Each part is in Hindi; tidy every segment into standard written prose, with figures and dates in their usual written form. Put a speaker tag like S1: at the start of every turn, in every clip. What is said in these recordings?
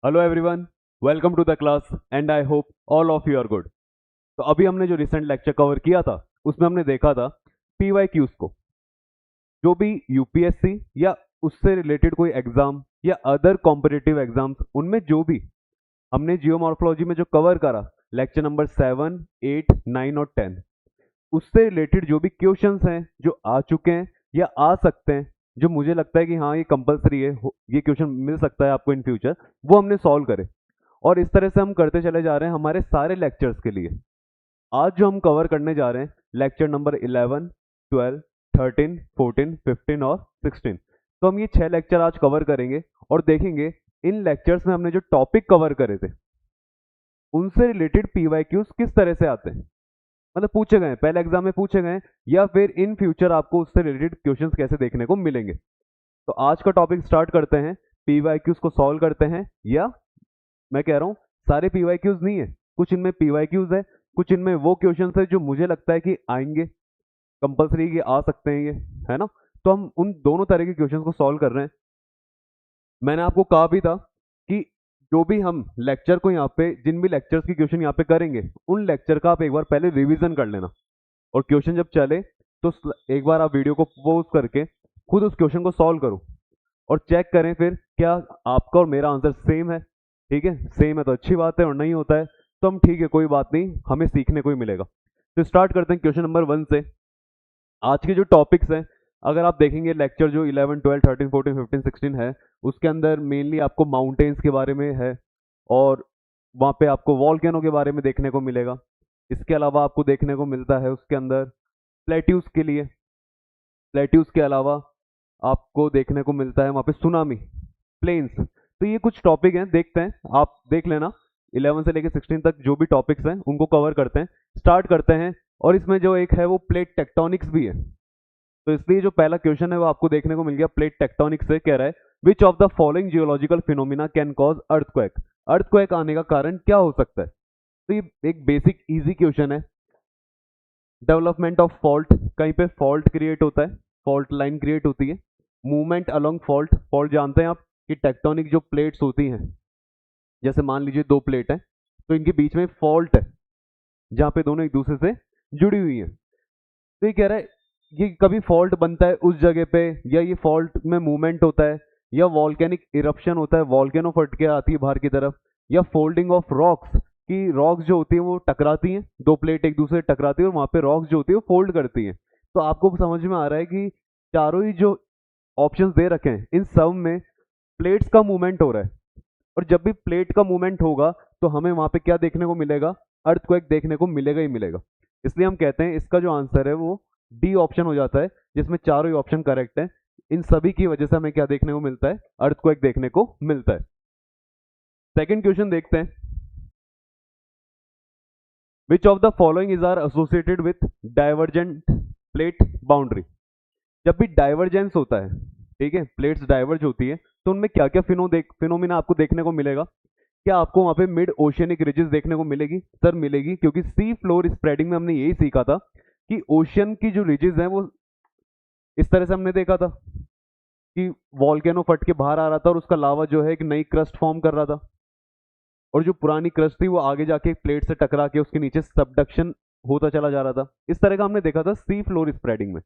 S1: Hello everyone, welcome to the class and I hope all of you are good. तो अभी हमने जो रिसेंट लेक्चर कवर किया था उसमें हमने देखा था पीवाईक्यूज को। जो भी यूपीएससी या उससे रिलेटेड कोई एग्जाम या अदर कॉम्पिटिटिव एग्जाम्स, उनमें जो भी हमने जियोमॉर्फोलॉजी में जो कवर करा लेक्चर नंबर 7, 8, 9 और 10, उससे रिलेटेड जो भी क्वेश्चंस हैं जो आ चुके हैं या आ सकते हैं, जो मुझे लगता है कि हाँ ये कंपलसरी है, ये क्वेश्चन मिल सकता है आपको इन फ्यूचर, वो हमने सॉल्व करे। और इस तरह से हम करते चले जा रहे हैं हमारे सारे लेक्चर्स के लिए। आज जो हम कवर करने जा रहे हैं लेक्चर नंबर 11, 12, 13, 14, 15 और 16। तो हम ये 6 लेक्चर आज कवर करेंगे और देखेंगे इन लेक्चर्स में हमने जो टॉपिक कवर करे थे उनसे रिलेटेड पीवाईक्यूज किस तरह से आते हैं, मतलब पूछे गए पहले एग्जाम में पूछे गए, या फिर इन फ्यूचर आपको उससे रिलेटेड क्वेश्चंस कैसे देखने को मिलेंगे। तो आज का टॉपिक स्टार्ट करते हैं, पीवाईक्यूज को सॉल्व करते हैं। या मैं कह रहा हूँ सारे पीवाईक्यूज नहीं है, कुछ इनमें पीवाईक्यूज है, कुछ इनमें वो क्वेश्चंस है जो मुझे लगता है कि आएंगे, कंपलसरी कि आ सकते हैं ये, है ना। तो हम उन दोनों तरह के क्वेश्चंस को सॉल्व कर रहे हैं। मैंने आपको कहा भी था कि जो भी हम लेक्चर को यहाँ पे, जिन भी लेक्चर्स की क्वेश्चन यहाँ पे करेंगे, उन लेक्चर का आप एक बार पहले रिवीजन कर लेना, और क्वेश्चन जब चले तो एक बार आप वीडियो को पॉज करके खुद उस क्वेश्चन को सॉल्व करो और चेक करें फिर क्या आपका और मेरा आंसर सेम है। ठीक है, सेम है तो अच्छी बात है, और नहीं होता है तो हम ठीक है, कोई बात नहीं, हमें सीखने को ही मिलेगा। तो स्टार्ट करते हैं क्वेश्चन नंबर 1 से। आज के जो टॉपिक्स हैं, अगर आप देखेंगे लेक्चर जो 11, 12, 13, 14, 15, 16 है, उसके अंदर मेनली आपको माउंटेन्स के बारे में है, और वहाँ पे आपको वॉल्केनो के बारे में देखने को मिलेगा। इसके अलावा आपको देखने को मिलता है उसके अंदर प्लेट्यूज के लिए, प्लेट्यूज के अलावा आपको देखने को मिलता है वहाँ पे सुनामी, प्लेन्स। तो ये कुछ टॉपिक हैं, देखते हैं, आप देख लेना 11 से लेकर 16 तक जो भी टॉपिक्स हैं उनको कवर करते हैं, स्टार्ट करते हैं। और इसमें जो एक है वो प्लेट टेक्टोनिक्स भी है, तो इसलिए जो पहला क्वेश्चन है वो आपको देखने को मिल गया प्लेट टेक्टोनिक्स से। कह रहा है which of the following geological phenomena can cause earthquake, earthquake आने का कारण क्या हो सकता है। तो ये एक बेसिक इजी क्वेश्चन है। डेवलपमेंट ऑफ फॉल्ट, कहीं पे फॉल्ट क्रिएट होता है, फॉल्ट लाइन क्रिएट होती है। मूवमेंट अलोंग फॉल्ट, फॉल्ट जानते हैं आप कि टेक्टोनिक जो प्लेट्स होती हैं, जैसे मान लीजिए दो प्लेट है तो इनके बीच में फॉल्ट है जहां पे दोनों एक दूसरे से जुड़ी हुई है। तो ये कह रहा है ये कभी फॉल्ट बनता है उस जगह पे, या ये फॉल्ट में मूवमेंट होता है, या वॉल्केनिक इरप्शन होता है, वॉल्केनो फट के आती है बाहर की तरफ, या फोल्डिंग ऑफ रॉक्स, कि रॉक्स जो होती है वो टकराती हैं, दो प्लेट एक दूसरे से टकराती है और वहां पे रॉक्स जो होती है वो फोल्ड करती हैं। तो आपको समझ में आ रहा है कि चारों ही जो ऑप्शंस दे रखे हैं इन सब में प्लेट्स का मूवमेंट हो रहा है, और जब भी प्लेट का मूवमेंट होगा तो हमें वहां पे क्या देखने को मिलेगा, अर्थक्वेक देखने को मिलेगा ही मिलेगा। इसलिए हम कहते हैं इसका जो आंसर है वो डी ऑप्शन हो जाता है, जिसमें चारों ही ऑप्शन करेक्ट है। इन सभी की वजह से हमें क्या देखने को मिलता है, अर्थक्वेक देखने को मिलता है। सेकंड क्वेश्चन देखते हैं, which of the following is are associated with divergent plate boundary. जब भी डाइवर्जेंस होता है, ठीक है, प्लेट्स डाइवर्ज होती है, तो उनमें क्या क्या फिनोमिना आपको देखने को मिलेगा। क्या आपको वहां पे मिड ओशियनिक रिजेस देखने को मिलेगी, सर मिलेगी, क्योंकि सी फ्लोर स्प्रेडिंग में हमने यही सीखा था कि ओशियन की जो रिजेस हैं वो इस तरह से हमने देखा था कि वॉल्केनो फट के बाहर आ रहा था और उसका लावा जो है एक नई क्रस्ट फॉर्म कर रहा था, और जो पुरानी क्रस्ट थी वो आगे जाके प्लेट से टकरा के उसके नीचे सबडक्शन होता चला जा रहा था। इस तरह का हमने देखा था सी फ्लोर स्प्रेडिंग में।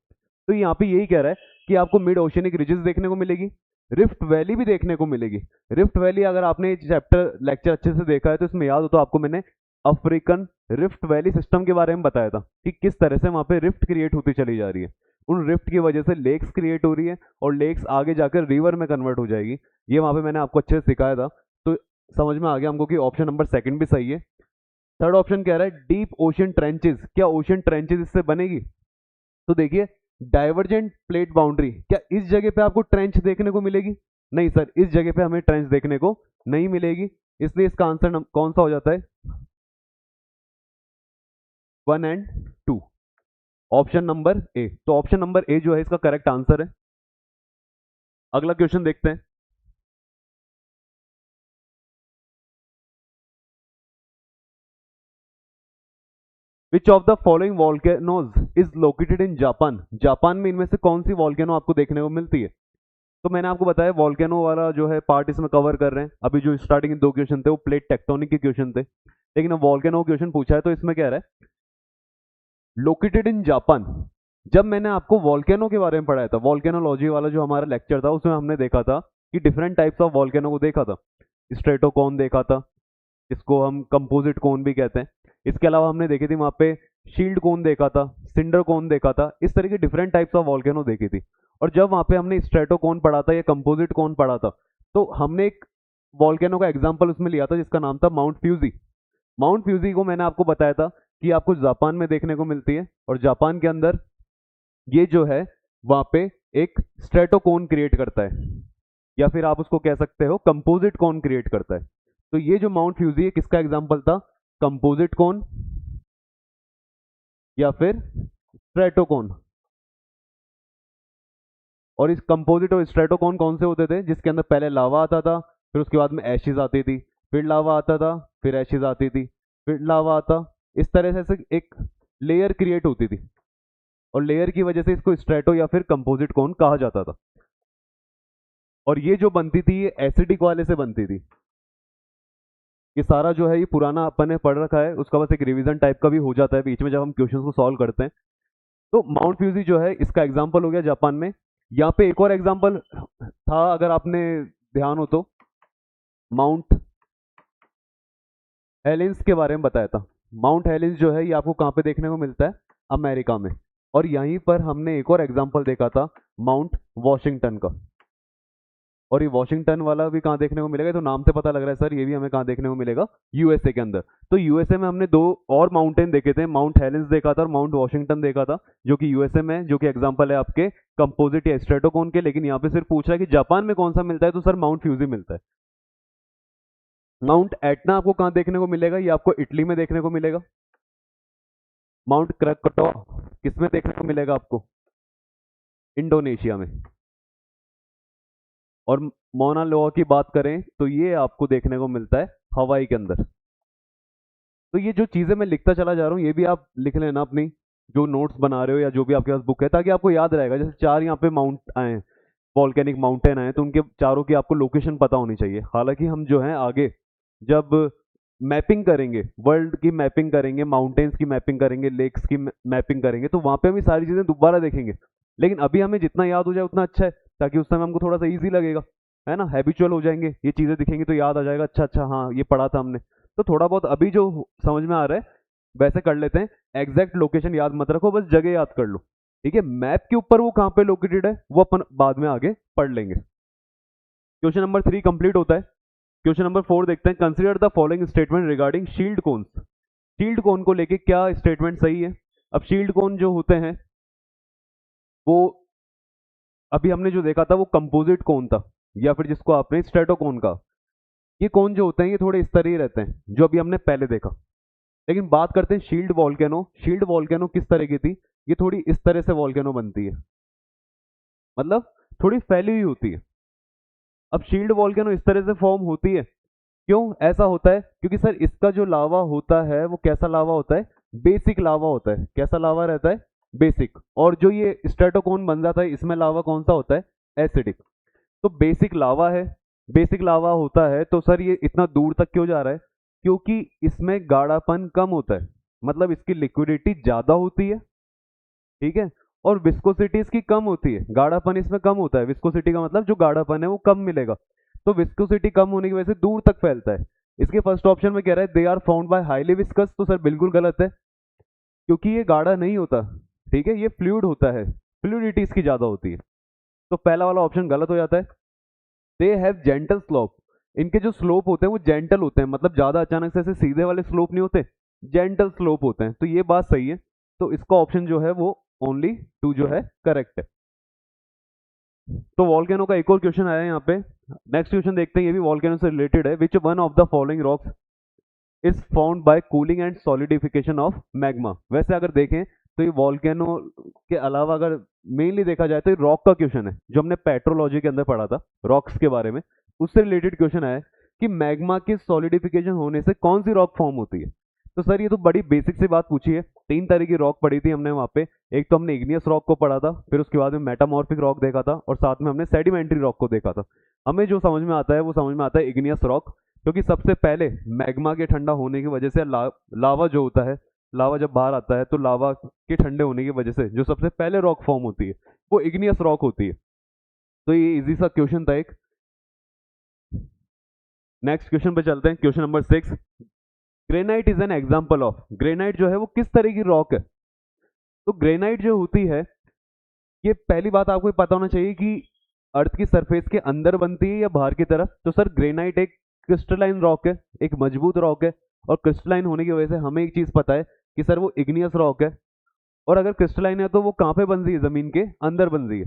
S1: तो यहाँ पे यही कह रहा है कि आपको मिड ओशियनिक रिजेस देखने को मिलेगी, रिफ्ट वैली भी देखने को मिलेगी। रिफ्ट वैली अगर आपने चैप्टर लेक्चर अच्छे से देखा है तो इसमें याद हो तो आपको मैंने अफ्रीकन रिफ्ट वैली सिस्टम के बारे में बताया था कि किस तरह से वहां पे रिफ्ट क्रिएट होती चली जा रही है, उन रिफ्ट की वजह से लेक्स क्रिएट हो रही है और लेक्स आगे जाकर रिवर में कन्वर्ट हो जाएगी। ये वहां पे मैंने आपको अच्छे से सिखाया था, तो समझ में आ गया हमको कि ऑप्शन नंबर सेकंड भी सही है। थर्ड ऑप्शन कह रहा है डीप ओशन ट्रेंचेस, क्या ओशन ट्रेंचेस इससे बनेगी। तो देखिए डाइवर्जेंट प्लेट बाउंड्री, क्या इस जगह पे आपको ट्रेंच देखने को मिलेगी, नहीं सर, इस जगह पे हमें ट्रेंच देखने को नहीं मिलेगी। इसलिए इसका आंसर कौन सा हो जाता है, 1 एंड 2, ऑप्शन नंबर ए। तो ऑप्शन नंबर ए जो है इसका करेक्ट आंसर है। अगला क्वेश्चन देखते हैं, which of the following volcanoes is located in Japan, Japan में इनमें से कौन सी वॉल्केनो आपको देखने को मिलती है। तो मैंने आपको बताया वॉल्केनो वाला जो है पार्ट इसमें कवर कर रहे हैं। अभी जो स्टार्टिंग के 2 क्वेश्चन थे वो प्लेट टेक्टोनिक के क्वेश्चन थे, लेकिन अब वॉल्केनो क्वेश्चन पूछा है तो इसमें क्या रहा है, लोकेटेड इन जापान। जब मैंने आपको वॉल्केनो के बारे में पढ़ाया था, वॉल्केनोलॉजी वाला जो हमारा लेक्चर था, उसमें हमने देखा था कि डिफरेंट टाइप्स ऑफ वॉल्केनो को देखा था। स्ट्रेटोकोन देखा था, इसको हम कंपोजिट कोन भी कहते हैं। इसके अलावा हमने देखी थी वहां पे शील्ड कोन देखा था, सिंडर कोन देखा था, इस तरह की डिफरेंट टाइप्स ऑफ वॉल्केनो देखी थी। और जब वहां पे हमने स्ट्रेटोकोन पढ़ा था या कंपोजिट कोन पढ़ा था, तो हमने एक वॉल्केनो का एग्जाम्पल उसमें लिया था जिसका नाम था माउंट फ्यूजी। माउंट फ्यूजी को मैंने आपको बताया था कि आपको जापान में देखने को मिलती है, और जापान के अंदर ये जो है वहां पे एक स्ट्रेटोकोन क्रिएट करता है, या फिर आप उसको कह सकते हो कंपोजिट कोन क्रिएट करता है। तो ये जो माउंट फ्यूजी है किसका एग्जांपल था, कंपोजिट कोन या फिर स्ट्रेटोकोन। और इस कंपोजिट और स्ट्रेटोकोन कौन से होते थे, जिसके अंदर पहले लावा आता था, फिर उसके बाद में एशिज आती थी, फिर लावा आता था, फिर एशिज आती थी, फिर लावा आता, इस तरह से एक लेयर क्रिएट होती थी, और लेयर की वजह से इसको स्ट्रेटो या फिर कंपोजिट कोन कहा जाता था। और ये जो बनती थी ये एसिडिक वाले से बनती थी। ये सारा जो है ये पुराना अपन ने पढ़ रखा है, उसका बस एक रिवीजन टाइप का भी हो जाता है बीच में जब हम क्वेश्चंस को सॉल्व करते हैं। तो माउंट फ्यूजी जो है इसका एग्जांपल हो गया जापान में। यहाँ पे एक और एग्जांपल था, अगर आपने ध्यान हो तो, माउंट हेलेंस के बारे में बताया था। माउंट हेलेंस जो है ये आपको कहाँ पे देखने को मिलता है, अमेरिका में। और यहीं पर हमने एक और एग्जांपल देखा था माउंट वॉशिंगटन का। और ये वॉशिंगटन वाला भी कहाँ देखने को मिलेगा, तो नाम से पता लग रहा है सर ये भी हमें कहाँ देखने को मिलेगा, यूएसए के अंदर। तो यूएसए में हमने 2 और माउंटेन देखे थे, माउंट हेलेंस देखा था और माउंट वॉशिंगटन देखा था, जो कि यूएसए में, जो कि एग्जांपल है आपके कंपोजिट या स्ट्रेटोकोन के। लेकिन यहाँ पे सिर्फ पूछ रहा है कि जापान में कौन सा मिलता है, तो सर माउंट फ्यूजी मिलता है। माउंट एटना आपको कहाँ देखने को मिलेगा, ये आपको इटली में देखने को मिलेगा। माउंट क्रैकटो किसमें देखने को मिलेगा आपको, इंडोनेशिया में। और मोना लोआ की बात करें तो ये आपको देखने को मिलता है हवाई के अंदर। तो ये जो चीजें मैं लिखता चला जा रहा हूँ ये भी आप लिख लेना अपनी जो नोट्स बना रहे हो या जो भी आपके पास बुक है, ताकि आपको याद रहेगा। जैसे 4 यहाँ पे माउंट आए हैं, वॉल्केनिक माउंटेन आए, तो उनके चारों की आपको लोकेशन पता होनी चाहिए। हालांकि हम जो है आगे जब मैपिंग करेंगे, वर्ल्ड की मैपिंग करेंगे, माउंटेन्स की मैपिंग करेंगे, लेक्स की मैपिंग करेंगे, तो वहां पे हम सारी चीजें दोबारा देखेंगे। लेकिन अभी हमें जितना याद हो जाए उतना अच्छा है, ताकि उस समय हमको थोड़ा सा ईजी लगेगा, है ना, हैबिचुअल हो जाएंगे, ये चीजें दिखेंगी तो याद आ जाएगा, अच्छा अच्छा हाँ ये पढ़ा था हमने। तो थोड़ा बहुत अभी जो समझ में आ रहा है वैसे कर लेते हैं। एग्जैक्ट लोकेशन याद मत रखो, बस जगह याद कर लो, ठीक है। मैप के ऊपर वो कहाँ पे लोकेटेड है वो अपन बाद में आगे पढ़ लेंगे। क्वेश्चन नंबर 3 कंप्लीट होता है। क्वेश्चन नंबर 4 देखते हैं। Consider the following statement regarding shield cones. Shield cone को लेके क्या स्टेटमेंट सही है। अब शील्ड कोन जो होते हैं वो अभी हमने जो देखा था वो कंपोजिट कोन था, या फिर जिसको आपने स्ट्रेटोकोन का। ये कोन जो होते हैं ये थोड़े इस तरह ही रहते हैं जो अभी हमने पहले देखा। लेकिन बात करते हैं शील्ड वॉल्केनो। शील्ड वॉल्केनो किस तरह की थी, ये थोड़ी इस तरह से वॉल्केनो बनती है, मतलब थोड़ी फैली हुई होती है। अब शील्ड वॉल्केनो इस तरह से फॉर्म होती है, क्यों ऐसा होता है, क्योंकि सर इसका जो लावा होता है वो कैसा लावा होता है, बेसिक लावा होता है। कैसा लावा रहता है, बेसिक। और जो ये स्ट्रेटोकोन बन जाता है इसमें लावा कौन सा होता है, एसिडिक। तो बेसिक लावा है, बेसिक लावा होता है तो सर ये इतना दूर तक क्यों जा रहा है, क्योंकि इसमें गाढ़ापन कम होता है, मतलब इसकी लिक्विडिटी ज्यादा होती है, ठीक है। और विस्कोसिटी इसकी कम होती है, गाढ़ापन इसमें कम होता है। विस्कोसिटी का मतलब जो गाढ़ापन है वो कम मिलेगा, तो विस्कोसिटी कम होने की वजह से दूर तक फैलता है। इसके फर्स्ट ऑप्शन में कह रहा है they are found by highly viscous, तो सर बिल्कुल गलत है, क्योंकि ये गाढ़ा नहीं होता, ठीक है, ये फ्लूइड होता है, फ्लूइडिटी इसकी ज्यादा होती है। तो पहला वाला ऑप्शन गलत हो जाता है। दे हैव जेंटल स्लोप, इनके जो स्लोप होते हैं वो जेंटल होते हैं, मतलब ज्यादा अचानक से ऐसे सीधे वाले स्लोप नहीं होते, जेंटल स्लोप होते हैं, तो ये बात सही है। तो इसका ऑप्शन जो है वो ओनली 2 जो है करेक्ट है। तो वॉल्केनो का एक और क्वेश्चन आया है यहाँ पे। नेक्स्ट क्वेश्चन देखते हैं, ये भी वॉल्केनो से रिलेटेड है। विच one of the following rocks is found by cooling and solidification of magma. वैसे अगर देखें तो ये वॉल्केनो के अलावा अगर मेनली देखा जाए तो ये रॉक का क्वेश्चन है, जो हमने पेट्रोलॉजी के अंदर पढ़ा था रॉक्स के बारे में, उससे रिलेटेड क्वेश्चन है कि मैग्मा के सॉलिडिफिकेशन होने से कौन सी रॉक फॉर्म होती है। तो सर ये तो बड़ी बेसिक सी बात पूछी है। 3 तरह की रॉक पढ़ी थी हमने वहाँ पे। एक तो हमने इग्नियस रॉक को पढ़ा था, फिर उसके बाद में मेटामॉर्फिक रॉक देखा था, और साथ में हमने सेडिमेंट्री रॉक को देखा था। हमें जो समझ में आता है वो समझ में आता है इग्नियस रॉक, क्योंकि सबसे पहले मैग्मा के ठंडा होने की वजह से लावा जो होता है, लावा जब बाहर आता है तो लावा के ठंडे होने की वजह से जो सबसे पहले रॉक फॉर्म होती है वो इग्नियस रॉक होती है। तो ये इजी सा क्वेश्चन था एक। नेक्स्ट क्वेश्चन पे चलते हैं, question number 6। Granite is an example of, granite जो है वो किस तरह की रॉक है? तो ग्रेनाइट जो होती है, ये पहली बात आपको पता होना चाहिए कि अर्थ की सरफेस के अंदर बनती है या बाहर की तरफ। तो सर ग्रेनाइट एक क्रिस्टलाइन रॉक है, एक मजबूत रॉक है, और क्रिस्टलाइन होने की वजह से हमें एक चीज पता है कि सर वो इग्नियस रॉक है। और अगर क्रिस्टलाइन है तो वो कहाँ पे बन रही है? जमीन के अंदर बन रही है।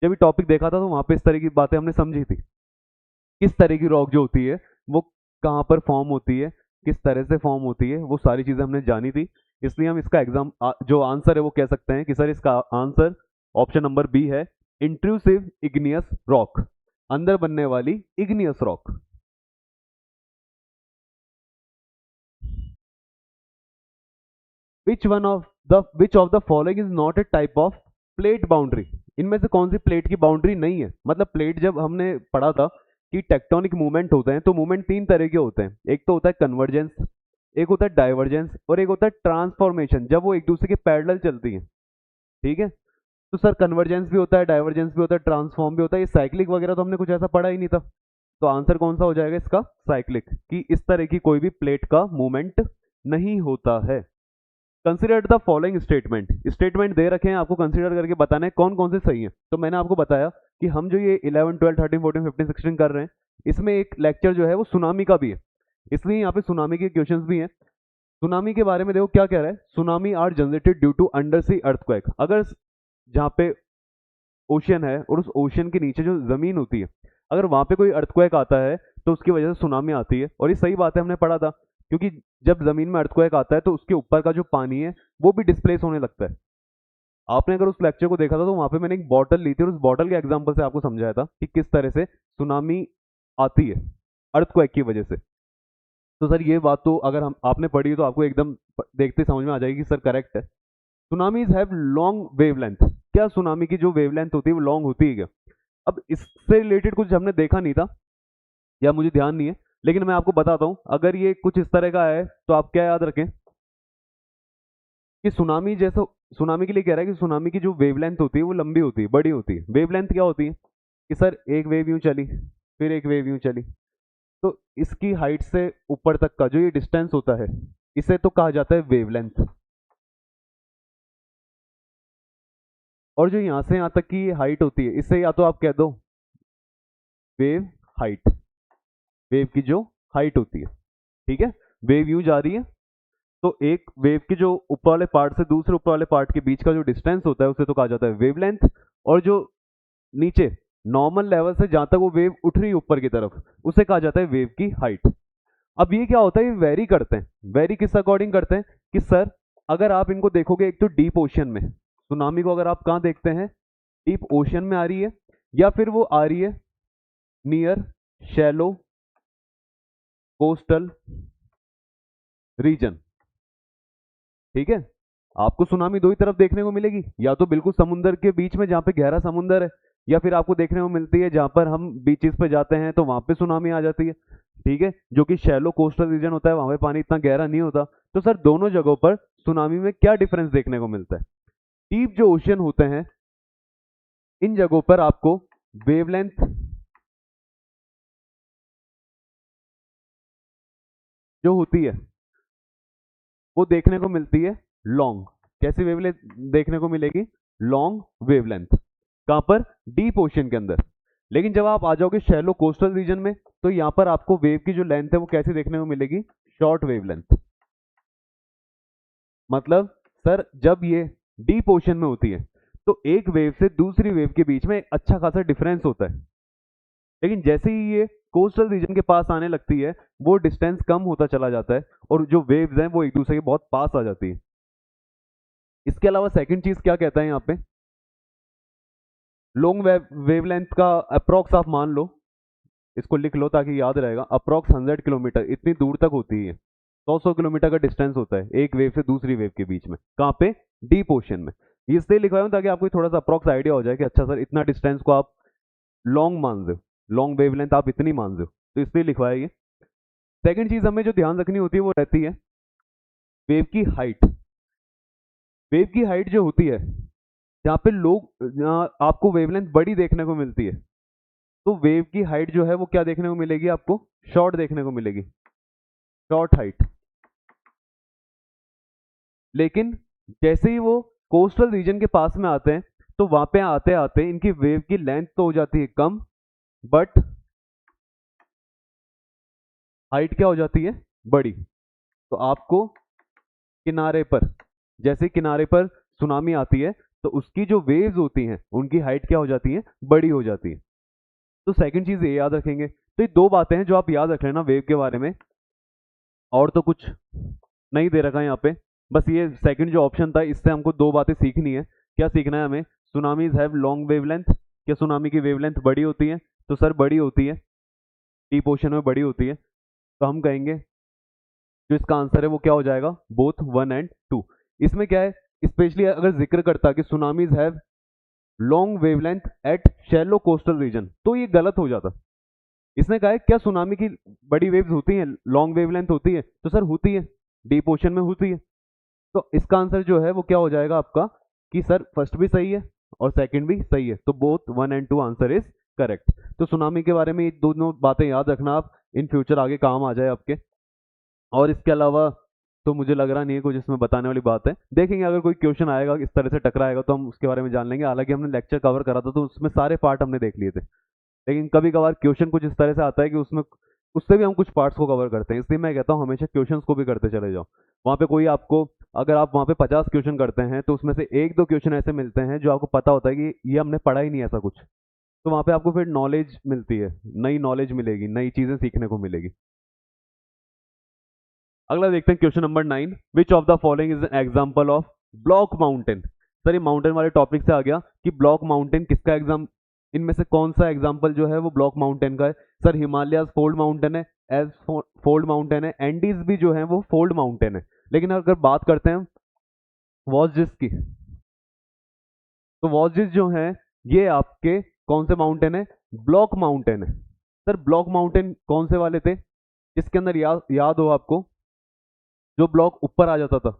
S1: जब ये टॉपिक देखा था तो वहां पे इस तरह की बातें हमने समझी थी। किस तरह की रॉक जो होती है वो कहाँ पर फॉर्म होती है, किस तरह से फॉर्म होती है, वो सारी चीजें हमने जानी थी। इसलिए हम इसका जो आंसर है वो कह सकते हैं कि सर इसका आंसर ऑप्शन नंबर बी है, इंट्रूसिव इग्नियस रॉक, अंदर बनने वाली igneous rock. Which of the following is not a type of plate boundary? इनमें से कौन सी प्लेट की बाउंड्री नहीं है? मतलब प्लेट जब हमने पढ़ा था कि टेक्टोनिक मूवमेंट होते हैं तो मूवमेंट 3 तरह के होते हैं। एक तो होता है कन्वर्जेंस, एक होता है डाइवर्जेंस, और एक होता है ट्रांसफॉर्मेशन, जब वो एक दूसरे के पैरेलल चलती है। ठीक है, तो सर कन्वर्जेंस भी होता है, डाइवर्जेंस भी होता है, ट्रांसफॉर्म भी होता है। ये साइक्लिक वगैरह तो हमने कुछ ऐसा पढ़ा ही नहीं था। तो आंसर कौन सा हो जाएगा इसका? साइक्लिक, कि इस तरह की कोई भी प्लेट का मूवमेंट नहीं होता है। Consider the following statement, statement दे रखे हैं, आपको कंसिडर करके बताना है कौन कौन से सही है। तो मैंने आपको बताया कि हम जो ये 11, 12, 13, 14, 15, 16 कर रहे हैं, इसमें एक लेक्चर जो है वो सुनामी का भी है, इसलिए यहाँ पे सुनामी के क्वेश्चंस भी हैं। सुनामी के बारे में देखो क्या कह रहा है, tsunami are generated due to under sea earthquake. अगर जहाँ पे ओशियन है और उस ओशियन के नीचे जो जमीन होती है, अगर वहां पे कोई अर्थक्वेक आता है तो उसकी वजह से सुनामी आती है। और ये सही बात है, हमने पढ़ा था, क्योंकि जब जमीन में अर्थक्वेक आता है तो उसके ऊपर का जो पानी है वो भी डिस्प्लेस होने लगता है। आपने अगर उस लेक्चर को देखा था तो वहां पे मैंने एक बॉटल ली थी और उस बॉटल के एग्जांपल से आपको समझाया था कि किस तरह से सुनामी आती है अर्थक्वेक की वजह से। तो सर ये बात तो अगर हम आपने पढ़ी तो आपको एकदम देखते समझ में आ जाएगी कि सर करेक्ट है। Tsunamis have long wavelength. क्या सुनामी की जो वेवलेंथ होती है वो लॉन्ग होती है क्या? अब इससे रिलेटेड कुछ हमने देखा नहीं था या मुझे ध्यान नहीं है, लेकिन मैं आपको बताता हूं। अगर ये कुछ इस तरह का है तो आप क्या याद रखें कि सुनामी जैसा, सुनामी के लिए कह रहा है कि सुनामी की जो वेवलेंथ होती है वो लंबी होती है, बड़ी होती है। वेवलेंथ क्या होती है कि सर एक वेव यूं चली, फिर एक वेव यूं चली, तो इसकी हाइट से ऊपर तक का जो ये डिस्टेंस होता है इसे तो कहा जाता है वेवलेंथ। और जो यहां से यहां तक की हाइट होती है इसे या तो आप कह दो वेव हाइट, वेव की जो हाइट होती है। ठीक है, वेव यूं जा रही है तो एक वेव के जो ऊपर वाले पार्ट से दूसरे ऊपर वाले पार्ट के बीच का जो डिस्टेंस होता है उसे तो कहा जाता है वेवलेंथ। और जो नीचे नॉर्मल लेवल से जहां तक वो वेव उठ रही है ऊपर की तरफ उसे कहा जाता है वेव की हाइट। अब ये क्या होता है, ये वेरी करते हैं। वेरी किस अकॉर्डिंग करते हैं कि सर अगर आप इनको देखोगे, एक तो डीप ओशियन में सुनामी को अगर आप कहाँ देखते हैं, डीप ओशियन में आ रही है, या फिर वो आ रही है नियर शैलो कोस्टल रीजन। ठीक है, आपको सुनामी दो ही तरफ देखने को मिलेगी, या तो बिल्कुल समुद्र के बीच में जहां पे गहरा समुद्र है, या फिर आपको देखने को मिलती है जहां पर हम बीचेस पे जाते हैं तो वहां पे सुनामी आ जाती है। ठीक है, जो कि शैलो कोस्टल रीजन होता है, वहां पे पानी इतना गहरा नहीं होता। तो सर दोनों जगहों पर सुनामी में क्या डिफरेंस देखने को मिलता है? डीप जो ओशियन होते हैं इन जगहों पर आपको वेवलेंथ जो होती है वो देखने को मिलती है लॉन्ग। कैसी वेवलेंथ देखने को मिलेगी? Long wavelength. कहां पर? डीप ओशियन के अंदर। लेकिन जब आप आ जाओगे शैलो कोस्टल रीजन में तो यहां पर आपको वेव की जो लेंथ है वो कैसी देखने को मिलेगी? Short wavelength. मतलब सर जब ये डीप ओशन में होती है तो एक वेव से दूसरी वेव के बीच में अच्छा खासा डिफरेंस होता है, लेकिन जैसे ही ये कोस्टल रीजन के पास आने लगती है वो डिस्टेंस कम होता चला जाता है और जो वेव्स हैं वो एक दूसरे के बहुत पास आ जाती है। इसके अलावा सेकंड चीज क्या कहता है यहाँ पे, लॉन्ग वेवलेंथ का अप्रोक्स आप मान लो, इसको लिख लो ताकि याद रहेगा, अप्रोक्स 100 किलोमीटर इतनी दूर तक होती है। 100 किलोमीटर का डिस्टेंस होता है एक वेव से दूसरी वेव के बीच में। कहाँ पे? डीप ओशन में। ये इसलिए लिखवाया हूं ताकि आपको थोड़ा सा अप्रॉक्स आइडिया हो जाए कि अच्छा सर इतना डिस्टेंस को आप लॉन्ग मान रहे हो, लॉन्ग वेवलेंथ आप इतनी मान रहे हो, तो इसलिए लिखवाया ये। सेकंड चीज हमें जो ध्यान रखनी होती है वो रहती है वेव की हाइट। वेव की हाइट जो होती है, जहाँ पे जहाँ आपको वेवलेंथ बड़ी देखने को मिलती है, तो वेव की हाइट जो है वो क्या देखने को मिलेगी आपको? शॉर्ट देखने को मिलेगी, शॉर्ट हाइट। लेकिन जैसे ही वो कोस्टल रीजन के पास में आते हैं तो वहां पे आते आते इनकी वेव की लेंथ तो हो जाती है कम, बट हाइट क्या हो जाती है? बड़ी। तो आपको किनारे पर, जैसे किनारे पर सुनामी आती है तो उसकी जो वेव्स होती हैं उनकी हाइट क्या हो जाती है? बड़ी हो जाती है। तो सेकंड चीज ये याद रखेंगे। तो ये दो बातें हैं जो आप याद रख लेना वेव के बारे में, और तो कुछ नहीं दे रखा है यहाँ पे। बस ये सेकंड जो ऑप्शन था इससे हमको दो बातें सीखनी है। क्या सीखना है हमें? Tsunamis have long wavelength. क्या सुनामी की वेवलेंथ बड़ी होती है? तो सर बड़ी होती है, डीप ओशन में बड़ी होती है। तो हम कहेंगे जो इसका आंसर है वो क्या हो जाएगा? Both 1 and 2। इसमें क्या है, स्पेशली अगर जिक्र करता कि tsunamis have long wavelength at shallow coastal region, तो ये गलत हो जाता। इसने कहा है क्या सुनामी की बड़ी वेव्स होती हैं, लॉन्ग वेवलेंथ होती है? तो सर होती है, डीप ओशन में होती है। तो इसका आंसर जो है वो क्या हो जाएगा आपका कि सर फर्स्ट भी सही है और सेकंड भी सही है। तो both 1 and 2 answer is correct. तो सुनामी के बारे में ये दोनों बातें याद रखना, आप इन फ्यूचर आगे काम आ जाए आपके। और इसके अलावा तो मुझे लग रहा नहीं है कुछ इसमें बताने वाली बात है। देखेंगे अगर कोई क्वेश्चन आएगा इस तरह से टकराएगा तो हम उसके बारे में जान लेंगे। हालांकि हमने लेक्चर कवर करा था तो उसमें सारे पार्ट हमने देख लिए थे, लेकिन कभी कभार क्वेश्चन कुछ इस तरह से आता है कि उसमें उससे भी हम कुछ पार्ट्स को कवर करते हैं। इसलिए मैं कहता हूँ हमेशा क्वेश्चंस को भी करते चले जाओ। वहाँ पे कोई आपको, अगर आप वहाँ पे 50 क्वेश्चन करते हैं तो उसमें से एक दो क्वेश्चन ऐसे मिलते हैं जो आपको पता होता है कि ये हमने पढ़ा ही नहीं ऐसा कुछ, तो वहाँ पे आपको फिर नॉलेज मिलती है, नई नॉलेज मिलेगी, नई चीजें सीखने को मिलेगी। अगला देखते हैं question number 9। Which of the following is an example of block mountain? Sir ये माउंटेन वाले टॉपिक से आ गया कि ब्लॉक माउंटेन किसका एग्जाम, इनमें से कौन सा एग्जाम्पल जो है वो ब्लॉक माउंटेन का है? सर हिमालय फोल्ड माउंटेन है, एज फोल्ड माउंटेन है, एंडीज भी जो है वो फोल्ड माउंटेन है। लेकिन अगर बात करते हैं वॉजिस की, तो वॉजिस जो है ये आपके कौन से माउंटेन है? ब्लॉक माउंटेन है। सर ब्लॉक माउंटेन कौन से वाले थे जिसके अंदर याद हो आपको, जो ब्लॉक ऊपर आ जाता था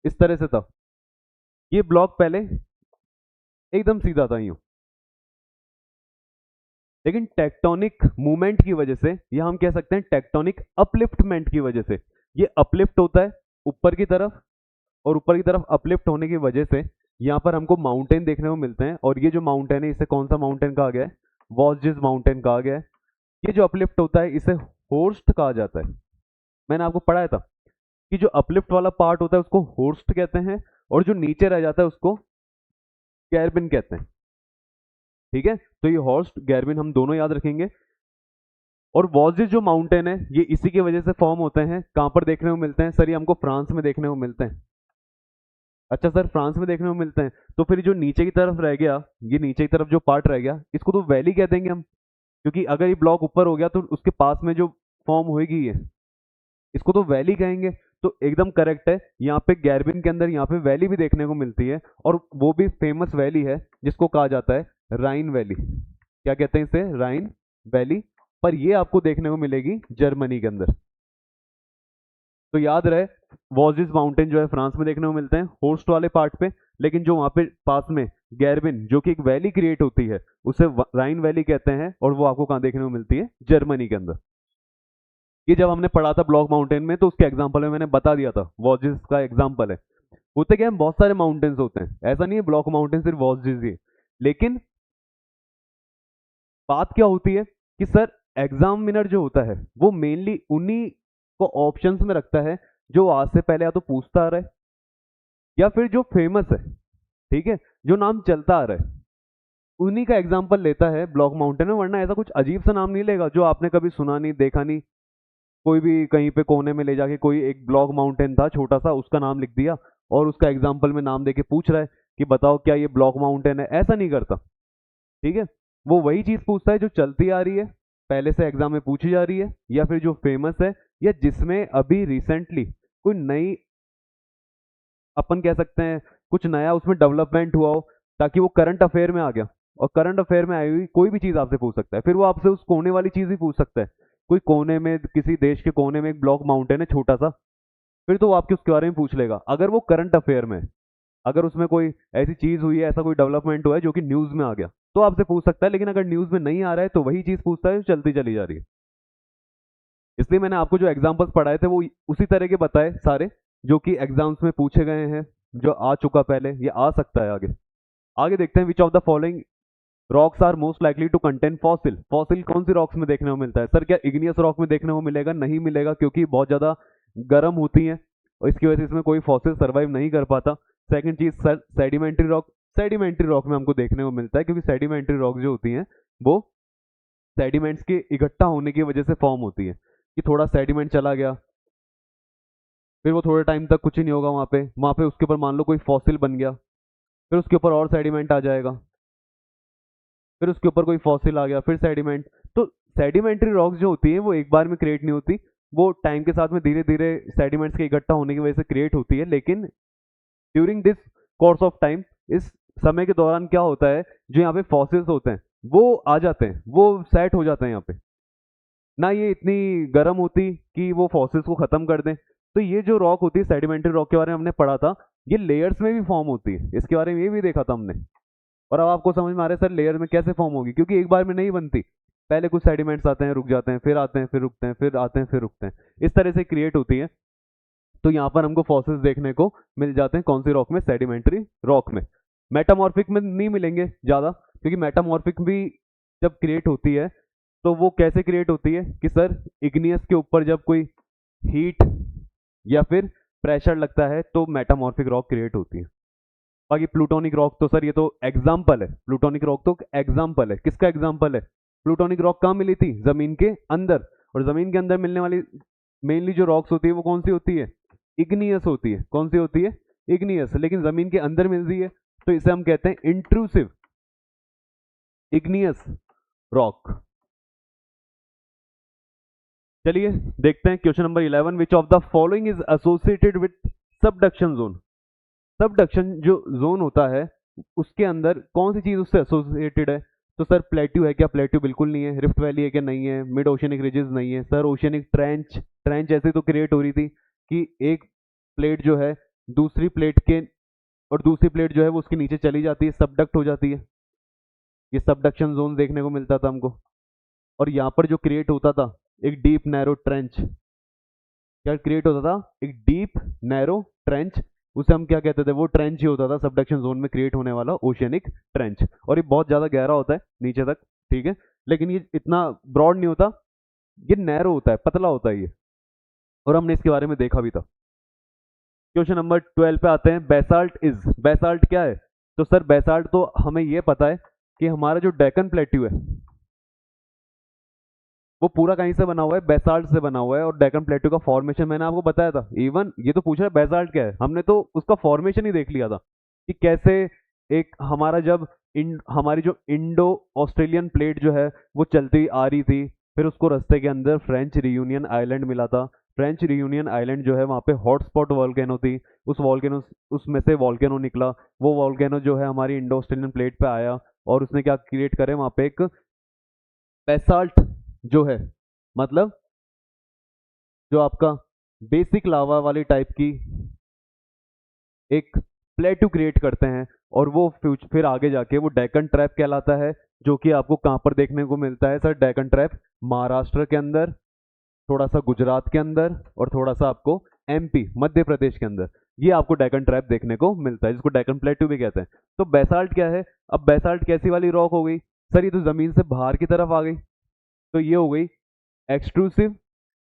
S1: इस तरह से था? ये ब्लॉक पहले एकदम सीधा था यूं, लेकिन टेक्टोनिक मूवमेंट की वजह से, या हम कह सकते हैं टेक्टोनिक अपलिफ्टमेंट की वजह से, ये अपलिफ्ट होता है ऊपर की तरफ, और ऊपर की तरफ अपलिफ्ट होने की वजह से यहाँ पर हमको माउंटेन देखने को मिलते हैं। और ये जो माउंटेन है इसे कौन सा माउंटेन कहा गया है? वॉजिस माउंटेन कहा गया है। ये जो अपलिफ्ट होता है इसे होर्स्ट कहा जाता है। मैंने आपको पढ़ाया था कि जो अपलिफ्ट वाला पार्ट होता है उसको होर्स्ट कहते हैं, और जो नीचे रह जाता है उसको गैरबिन कहते हैं। ठीक है, तो ये हॉर्स्ट गैरबिन हम दोनों याद रखेंगे। और वॉजिस जो माउंटेन है ये इसी की वजह से फॉर्म होते हैं। कहां पर देखने को मिलते हैं? सर ये हमको फ्रांस में देखने को मिलते हैं। अच्छा सर फ्रांस में देखने को मिलते हैं, तो फिर जो नीचे की तरफ रह गया, ये नीचे की तरफ जो पार्ट रह गया इसको तो वैली कह देंगे हम, क्योंकि अगर ये ब्लॉक ऊपर हो गया तो उसके पास में जो फॉर्म होगी ये, इसको तो वैली कहेंगे। तो एकदम करेक्ट है, यहाँ पे गैरबिन के अंदर यहाँ पे वैली भी देखने को मिलती है, और वो भी फेमस वैली है जिसको कहा जाता है राइन वैली। क्या कहते हैं इसे? राइन वैली। पर ये आपको देखने को मिलेगी जर्मनी के अंदर। तो याद रहे वॉजिस माउंटेन जो है फ्रांस में देखने को मिलते हैं होस्ट वाले पार्ट पे, लेकिन जो वहां पे पास में गैरबिन जो कि एक वैली क्रिएट होती है उसे राइन वैली कहते हैं, और वो आपको कहां देखने को मिलती है? जर्मनी के अंदर। ये जब हमने पढ़ा था ब्लॉक माउंटेन में तो उसके एग्जाम्पल में मैंने बता दिया था, वॉजिस का एग्जाम्पल है। होते क्या है, बहुत सारे माउंटेन्स होते हैं, ऐसा नहीं है ब्लॉक माउंटेन सिर्फ वॉजिस ही। लेकिन बात क्या होती है कि सर एग्जामिनर जो होता है वो मेनली उन्हीं को ऑप्शंस में रखता है जो आज से पहले या तो पूछता आ रहा है या फिर जो फेमस है, ठीक है, जो नाम चलता आ रहा है उन्हीं का एग्जाम्पल लेता है ब्लॉक माउंटेन में। वरना ऐसा कुछ अजीब सा नाम नहीं लेगा जो आपने कभी सुना नहीं देखा नहीं। कोई भी कहीं पे कोने में ले जाके कोई एक ब्लॉक माउंटेन था छोटा सा, उसका नाम लिख दिया और उसका एग्जाम्पल में नाम देके पूछ रहा है कि बताओ क्या ये ब्लॉक माउंटेन है, ऐसा नहीं करता। ठीक है, वो वही चीज पूछता है जो चलती आ रही है पहले से एग्जाम में पूछी जा रही है, या फिर जो फेमस है, या जिसमें अभी रिसेंटली कोई नई, अपन कह सकते हैं कुछ नया उसमें डेवलपमेंट हुआ हो, ताकि वो करंट अफेयर में आ गया। और करंट अफेयर में आई हुई कोई भी चीज आपसे पूछ सकता है, फिर वो आपसे उस कोने वाली चीज ही पूछ सकता है। कोई कोने में, किसी देश के कोने में एक ब्लॉक माउंटेन है छोटा सा, फिर तो वो आपके उसके बारे में पूछ लेगा, अगर वो करंट अफेयर में है। अगर उसमें कोई ऐसी चीज हुई है, ऐसा कोई डेवलपमेंट हुआ है जो कि न्यूज में आ गया, तो आपसे पूछ सकता है। लेकिन अगर न्यूज में नहीं आ रहा है तो वही चीज पूछता है जो चलती चली जा रही है। इसलिए मैंने आपको जो एग्जाम्पल्स पढ़ाए थे वो उसी तरह के बताए सारे, जो कि एग्जाम्स में पूछे गए हैं, जो आ चुका पहले, ये आ सकता है आगे। आगे देखते हैं, which of the following rocks are most likely to contain fossil. Fossil कौन सी रॉक्स में देखने को मिलता है? सर क्या इग्नियस रॉक में देखने को मिलेगा? नहीं मिलेगा, क्योंकि बहुत ज्यादा गर्म होती है और इसकी वजह से इसमें कोई फॉसिल सर्वाइव नहीं कर पाता। सेकंड चीज sir, sedimentary rock. Sedimentary rock में हमको देखने को मिलता है, क्योंकि सेडिमेंट्री रॉक जो होती हैं वो सेडिमेंट्स के इकट्ठा होने की वजह से फॉर्म होती है, कि थोड़ा सेडिमेंट चला गया, फिर वो थोड़े टाइम तक कुछ ही नहीं होगा वहां पे उसके ऊपर मान लो कोई फॉसिल बन गया, फिर उसके ऊपर और सेडिमेंट आ जाएगा, फिर उसके ऊपर कोई फॉसिल आ गया, फिर सेडिमेंट। तो सेडिमेंट्री रॉक्स जो होती है वो एक बार में क्रिएट नहीं होती, वो टाइम के साथ में धीरे धीरे सेडिमेंट्स के इकट्ठा होने की वजह से क्रिएट होती है। लेकिन during this course of time, इस समय के दौरान क्या होता है, जो यहाँ पे फॉसिल्स होते हैं वो आ जाते हैं, वो सेट हो जाते हैं यहाँ पे। ना ये इतनी गर्म होती कि वो फॉसिल्स को खत्म कर दें। तो ये जो रॉक होती है, सेडिमेंट्री रॉक के बारे में हमने पढ़ा था, ये लेयर्स में भी फॉर्म होती है, इसके बारे में ये भी देखा था हमने। और अब आपको समझ में आ रहा है सर लेयर में कैसे फॉर्म होगी, क्योंकि एक बार में नहीं बनती, पहले कुछ सेडिमेंट्स आते हैं, रुक जाते हैं, फिर आते हैं, फिर रुकते हैं, फिर आते हैं, फिर रुकते हैं, इस तरह से क्रिएट होती है। तो यहाँ पर हमको फॉसिल्स देखने को मिल जाते हैं, कौन सी रॉक में? सेडिमेंट्री रॉक में। मेटामॉर्फिक में नहीं मिलेंगे ज्यादा, क्योंकि मेटामॉर्फिक भी जब क्रिएट होती है तो वो कैसे क्रिएट होती है कि सर इग्नियस के ऊपर जब कोई हीट या फिर प्रेशर लगता है तो मेटामॉर्फिक रॉक क्रिएट होती है। बाकी प्लूटोनिक रॉक तो सर ये तो एग्जाम्पल है, प्लूटोनिक रॉक तो एग्जाम्पल है। किसका एग्जाम्पल है? प्लूटोनिक रॉक कहाँ मिली थी? जमीन के अंदर। और जमीन के अंदर मिलने वाली मेनली जो रॉक्स होती है वो कौन सी होती है? इग्नियस होती है। कौन सी होती है? इग्नियस। लेकिन जमीन के अंदर मिल रही है तो इसे हम कहते हैं इंट्रूसिव इग्नियस रॉक। चलिए देखते हैं question number 11, which of the following is associated with subduction zone. Subduction जो जोन होता है उसके अंदर कौन सी चीज उससे एसोसिएटेड है? तो सर प्लेट्यू है क्या? प्लेट्यू बिल्कुल नहीं है। रिफ्ट वैली है क्या? नहीं है। मिड ओशियनिक रिजेस नहीं है। सर ओशियनिक ट्रेंच, ट्रेंच ऐसे तो क्रिएट हो रही थी कि एक प्लेट जो है दूसरी प्लेट के, और दूसरी प्लेट जो है वो उसके नीचे चली जाती है, सबडक्ट हो जाती है। ये सबडक्शन जोन देखने को मिलता था हमको। और यहाँ पर जो क्रिएट होता था एक डीप नैरो ट्रेंच, क्या क्रिएट होता था? एक डीप नैरो ट्रेंच। उसे हम क्या कहते थे? वो ट्रेंच ही होता था सबडक्शन जोन में क्रिएट होने वाला ओशियनिक ट्रेंच। और ये बहुत ज्यादा गहरा होता है नीचे तक, ठीक है, लेकिन ये इतना ब्रॉड नहीं होता, ये नैरो होता है, पतला होता है ये। और हमने इसके बारे में देखा भी था। क्वेश्चन नंबर 12 पे आते हैं, बेसाल्ट इज। बेसाल्ट क्या है? तो सर बेसाल्ट तो हमें ये पता है कि हमारा जो डेक्कन प्लेट्यू है वो पूरा कहीं से बना हुआ है? बेसाल्ट से बना हुआ है। और डेक्कन प्लेट्यू का फॉर्मेशन मैंने आपको बताया था। इवन ये तो पूछ रहा है बेसाल्ट क्या है, हमने तो उसका फॉर्मेशन ही देख लिया था कि कैसे एक हमारा जब हमारी जो इंडो ऑस्ट्रेलियन प्लेट जो है वो चलती आ रही थी, फिर उसको रास्ते के अंदर फ्रेंच रियूनियन आइलैंड मिला था। फ्रेंच रियूनियन आइलैंड जो है वहाँ पे हॉटस्पॉट वॉल्केनो थी, उस वॉल्केनो, उसमें से वॉल्केनो निकला। वो वॉल्केनो जो है हमारी इंडो ऑस्ट्रेलियन प्लेट पे आया और उसने क्या क्रिएट करे वहाँ पे? एक बेसाल्ट जो है, मतलब जो आपका बेसिक लावा वाली टाइप की एक प्लेट्यू क्रिएट करते हैं। और वो फिर आगे जाके वो डेक्कन ट्रैप कहलाता है, जो कि आपको कहाँ पर देखने को मिलता है? सर डेक्कन ट्रैप महाराष्ट्र के अंदर, थोड़ा सा गुजरात के अंदर, और थोड़ा सा आपको एमपी मध्य प्रदेश के अंदर, ये आपको डेक्कन ट्रैप देखने को मिलता है, जिसको डेक्कन प्लेट्यू भी कहते हैं। तो बेसाल्ट क्या है? अब बेसाल्ट कैसी वाली रॉक हो गई? सर ये तो जमीन से बाहर की तरफ आ गई, तो ये हो गई एक्सट्रूसिव।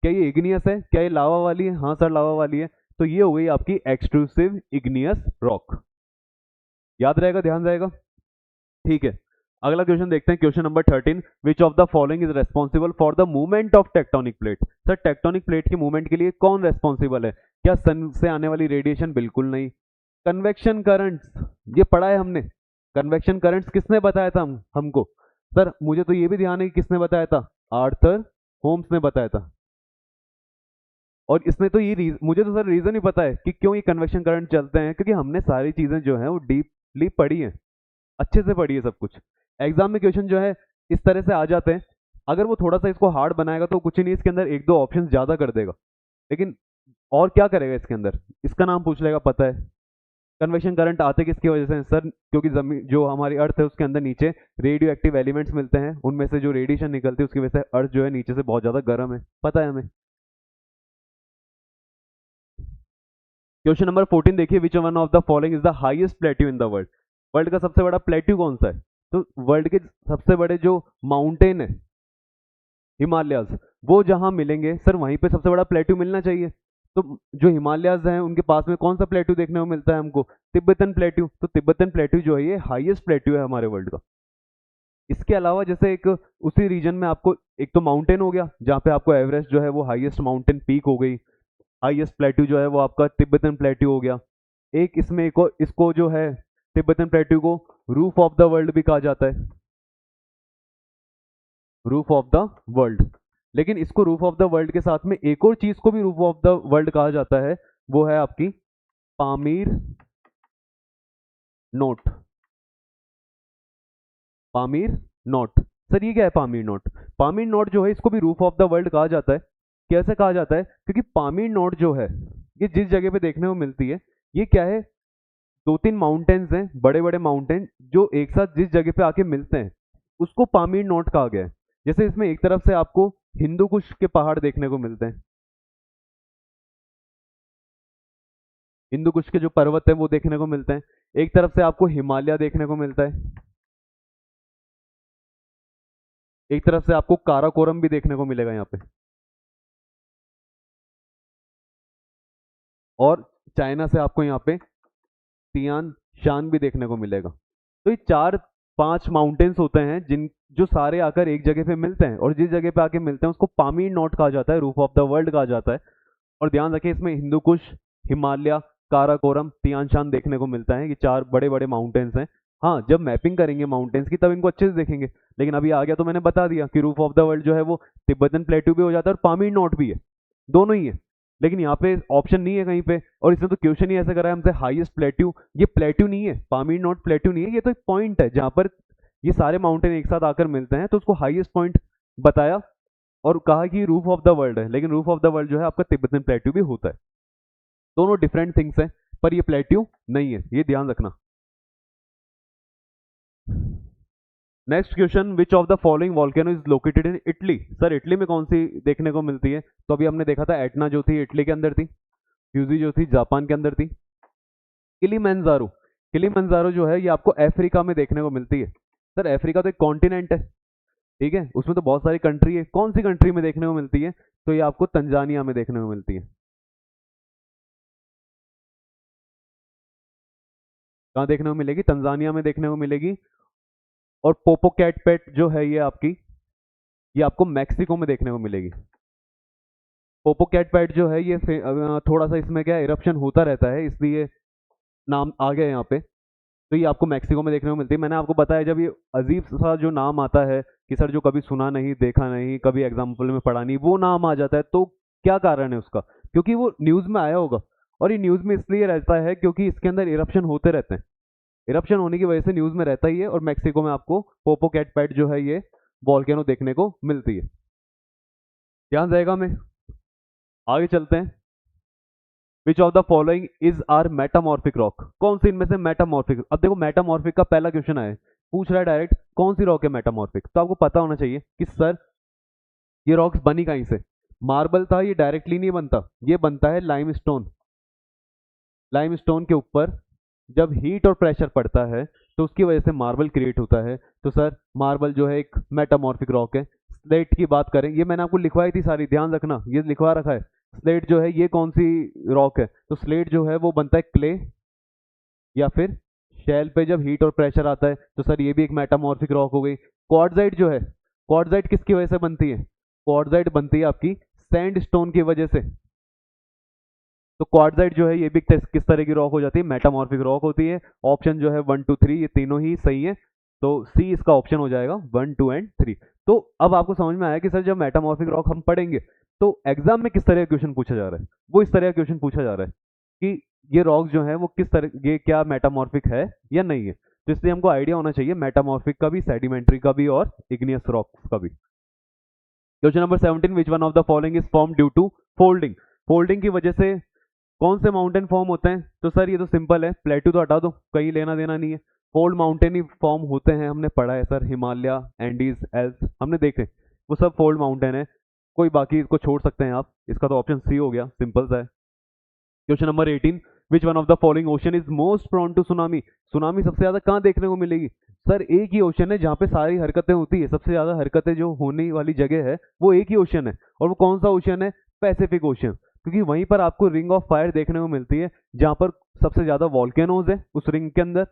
S1: क्या ये इग्नियस है? क्या ये लावा वाली है? हाँ सर लावा वाली है। तो ये हो गई आपकी एक्सट्रूसिव इग्नियस रॉक। याद रहेगा, ध्यान रहेगा, ठीक है। अगला क्वेश्चन देखते हैं, question number 13, which of the following is responsible for the movement of tectonic plate. Sir tectonic plate के मूवमेंट के लिए कौन रेस्पॉन्सिबल है? क्या सन से आने वाली रेडिएशन? बिल्कुल नहीं। कन्वेक्शन करंट्स, ये पढ़ा है हमने। कन्वेक्शन करंट्स किसने बताया था हमको? सर मुझे तो ये भी ध्यान है कि किसने बताया था, आर्थर होम्स ने बताया था। और इसने तो ये मुझे तो सर रीजन ही पता है कि क्यों ये कन्वेक्शन करंट चलते हैं, क्योंकि हमने सारी चीजें जो है वो डीपली पढ़ी है, अच्छे से पढ़ी है सब कुछ। एग्जाम में क्वेश्चन जो है इस तरह से आ जाते हैं। अगर वो थोड़ा सा इसको हार्ड बनाएगा तो कुछ नहीं, इसके अंदर एक दो ऑप्शन ज्यादा कर देगा, लेकिन और क्या करेगा इसके अंदर, इसका नाम पूछ लेगा। पता है कन्वेक्शन करंट आते किसकी वजह से हैं सर? क्योंकि जमीन जो हमारी अर्थ है उसके अंदर नीचे रेडियो एक्टिव एलिमेंट्स मिलते हैं, उनमें से जो रेडिएशन निकलती है उसकी वजह से अर्थ जो है नीचे से बहुत ज्यादा गर्म है, पता है हमें। क्वेश्चन नंबर 14 देखिए, विच one of the following is the highest plateau in the world? World का सबसे बड़ा प्लेट्यू कौन सा है? तो वर्ल्ड के सबसे बड़े जो माउंटेन है हिमालयाज, वो जहां मिलेंगे सर वहीं पे सबसे बड़ा प्लेट्यू मिलना चाहिए। तो जो हिमालयाज हैं उनके पास में कौन सा प्लेट्यू देखने को मिलता है हमको? Tibetan plateau. तो तिब्बतन प्लेट्यू जो है ये हाईएस्ट प्लेट्यू है हमारे वर्ल्ड का। इसके अलावा जैसे एक उसी रीजन में आपको एक तो माउंटेन हो गया जहाँ पे आपको एवरेस्ट जो है वो हाईएस्ट माउंटेन पीक हो गई, हाईएस्ट प्लेट्यू जो है वो आपका तिब्बतन प्लेट्यू हो गया। एक इसमें एक और, इसको जो है तिब्बतन प्लेट्यू को रूफ ऑफ द वर्ल्ड भी कहा जाता है, रूफ ऑफ द वर्ल्ड। लेकिन इसको रूफ ऑफ द वर्ल्ड के साथ में एक और चीज को भी रूफ ऑफ द वर्ल्ड कहा जाता है, वो है आपकी Pamir knot. Pamir knot sir ये क्या है पामीर नोट? पामीर नोट जो है इसको भी रूफ ऑफ द वर्ल्ड कहा जाता है। कैसे कहा जाता है? क्योंकि पामीर नोट जो है ये जिस जगह पे देखने को मिलती है, ये क्या है, दो तीन माउंटेन्स हैं, बड़े बड़े माउंटेन जो एक साथ जिस जगह पे आके मिलते हैं उसको पामीर नोट कहा गया है। जैसे इसमें एक तरफ से आपको हिंदू कुश के पहाड़ देखने को मिलते हैं, हिंदू कुश के जो पर्वत है वो देखने को मिलते हैं, एक तरफ से आपको हिमालय देखने को मिलता है, एक तरफ से आपको काराकोरम भी देखने को मिलेगा यहाँ पे, और चाइना से आपको यहाँ पे तियान शान भी देखने को मिलेगा। तो ये चार पांच माउंटेन्स होते हैं जिन जो सारे आकर एक जगह पे मिलते हैं, और जिस जगह पे आके मिलते हैं उसको पामीर नोट कहा जाता है, रूफ ऑफ द वर्ल्ड कहा जाता है। और ध्यान रखें इसमें हिंदू कुश, हिमालय, काराकोरम, तियान शान देखने को मिलता है। ये चार बड़े बड़े माउंटेन्स हैं। हाँ जब मैपिंग करेंगे माउंटेन्स की तब इनको अच्छे से देखेंगे, लेकिन अभी आ गया तो मैंने बता दिया कि रूफ ऑफ द वर्ल्ड जो है वो तिब्बतन प्लेट्यू भी हो जाता है और पामीर नोट भी है, दोनों ही है। लेकिन यहाँ पे ऑप्शन नहीं है कहीं पे, और इसने तो क्वेश्चन ही ऐसा करा है हमसे हाईएस्ट प्लेट्यू। ये प्लेट्यू नहीं है, पामीर नोट प्लेट्यू नहीं है, ये तो एक पॉइंट है जहां पर ये सारे माउंटेन एक साथ आकर मिलते हैं, तो उसको हाईएस्ट पॉइंट बताया और कहा कि रूफ ऑफ द वर्ल्ड है। लेकिन रूफ ऑफ द वर्ल्ड जो है आपका तिब्बतन प्लेट्यू भी होता है, दोनों डिफरेंट थिंग्स हैं, पर ये प्लेट्यू नहीं है, ये ध्यान रखना। Next question, which of the following volcano is located in Italy? Sir Italy में कौन सी देखने को मिलती है? तो अभी हमने देखा था एटना जो थी इटली के अंदर थी, फ्यूजी जो थी जापान के अंदर थी, किलीमंजारो, किलीमंजारो जो है ये आपको अफ्रीका में देखने को मिलती है। सर अफ्रीका तो एक कॉन्टिनेंट है, ठीक है, उसमें तो बहुत सारी कंट्री है, कौन सी कंट्री में देखने को मिलती है? तो ये आपको तंजानिया में देखने को मिलती है। कहाँ देखने को मिलेगी? तंजानिया में देखने को मिलेगी। और पोपोकैटपेट जो है ये आपको मैक्सिको में देखने को मिलेगी। पोपोकैटपेट जो है ये थोड़ा सा इसमें क्या इरप्शन होता रहता है, इसलिए नाम आ गया यहाँ पे। तो ये आपको मैक्सिको में देखने को मिलती है। मैंने आपको बताया जब ये अजीब सा जो नाम आता है कि सर जो कभी सुना नहीं, देखा नहीं, कभी एग्जाम्पल में पढ़ा नहीं, वो नाम आ जाता है, तो क्या कारण है उसका? क्योंकि वो न्यूज में आया होगा, और ये न्यूज में इसलिए रहता है क्योंकि इसके अंदर इरप्शन होते रहते हैं, इरप्शन होने की वजह से न्यूज में रहता ही है। और मैक्सिको में आपको पोपोकैटपेट जो है ये वॉल्केनो देखने को मिलती है। ध्यान रहेगा। में आगे चलते हैं। Which of the following is are metamorphic rock? कौन सी इनमें से मेटामॉर्फिक? अब देखो मेटामॉर्फिक का पहला क्वेश्चन है, पूछ रहा है डायरेक्ट कौन सी रॉक है मेटामॉर्फिक, तो आपको पता होना चाहिए कि सर ये रॉक्स बनी कहीं से। मार्बल था ये डायरेक्टली नहीं बनता, ये बनता है लाइमस्टोन। लाइमस्टोन के ऊपर जब हीट और प्रेशर पड़ता है तो उसकी वजह से मार्बल क्रिएट होता है। तो सर मार्बल जो है एक मेटामॉर्फिक रॉक है। स्लेट की बात करें, ये मैंने आपको लिखवाई थी सारी, ध्यान रखना, ये लिखवा रखा है। स्लेट जो है ये कौन सी रॉक है? तो स्लेट जो है वो बनता है क्ले या फिर शेल पे जब हीट और प्रेशर आता है, तो सर ये भी एक मेटामॉर्फिक रॉक हो गई। क्वार्ट्जाइट जो है, क्वार्ट्जाइट किसकी वजह से बनती है? क्वार्ट्जाइट बनती है आपकी सैंडस्टोन की वजह से। तो क्वार्ट्जाइट जो है ये भी किस तरह की रॉक हो जाती है? मेटामॉर्फिक रॉक होती है। ऑप्शन जो है 1 2 3 ये तीनों ही सही है, तो सी इसका ऑप्शन हो जाएगा 1 2 एंड 3। तो अब आपको समझ में आया कि सर जब मेटामॉर्फिक रॉक हम पढ़ेंगे तो एग्जाम में किस तरह का क्वेश्चन पूछा जा रहा है, वो इस तरह का क्वेश्चन पूछा जा रहा है कि ये रॉक जो है वो किस तरह, ये क्या मेटामॉर्फिक है या नहीं है। तो इसलिए हमको आइडिया होना चाहिए मेटामॉर्फिक का भी, सेडिमेंट्री का भी और इग्नियस रॉक्स का भी। Question number 17, which one of the following is form due to folding. Folding की वजह से कौन से माउंटेन फॉर्म होते हैं? तो सर ये तो सिंपल है, प्लेटू तो हटा दो, कहीं लेना देना नहीं है, फोल्ड माउंटेन ही फॉर्म होते हैं, हमने पढ़ा है सर, हिमालय, एंडीज, एल्स हमने देखे, वो सब फोल्ड माउंटेन है, कोई बाकी इसको छोड़ सकते हैं आप, इसका तो ऑप्शन सी हो गया, सिंपल सा है। Question number 18, which one of the following ocean is most prone to tsunami. Tsunami सबसे ज्यादा कहाँ देखने को मिलेगी? सर एक ही ओशन है जहाँ पे सारी हरकतें होती है, सबसे ज्यादा हरकतें जो होने वाली जगह है वो एक ही ओशन है, और वो कौन सा ओशन है? पैसिफिक ओशन, क्योंकि वहीं पर आपको रिंग ऑफ फायर देखने को मिलती है जहां पर सबसे ज्यादा वॉल्केनोज है उस रिंग के अंदर,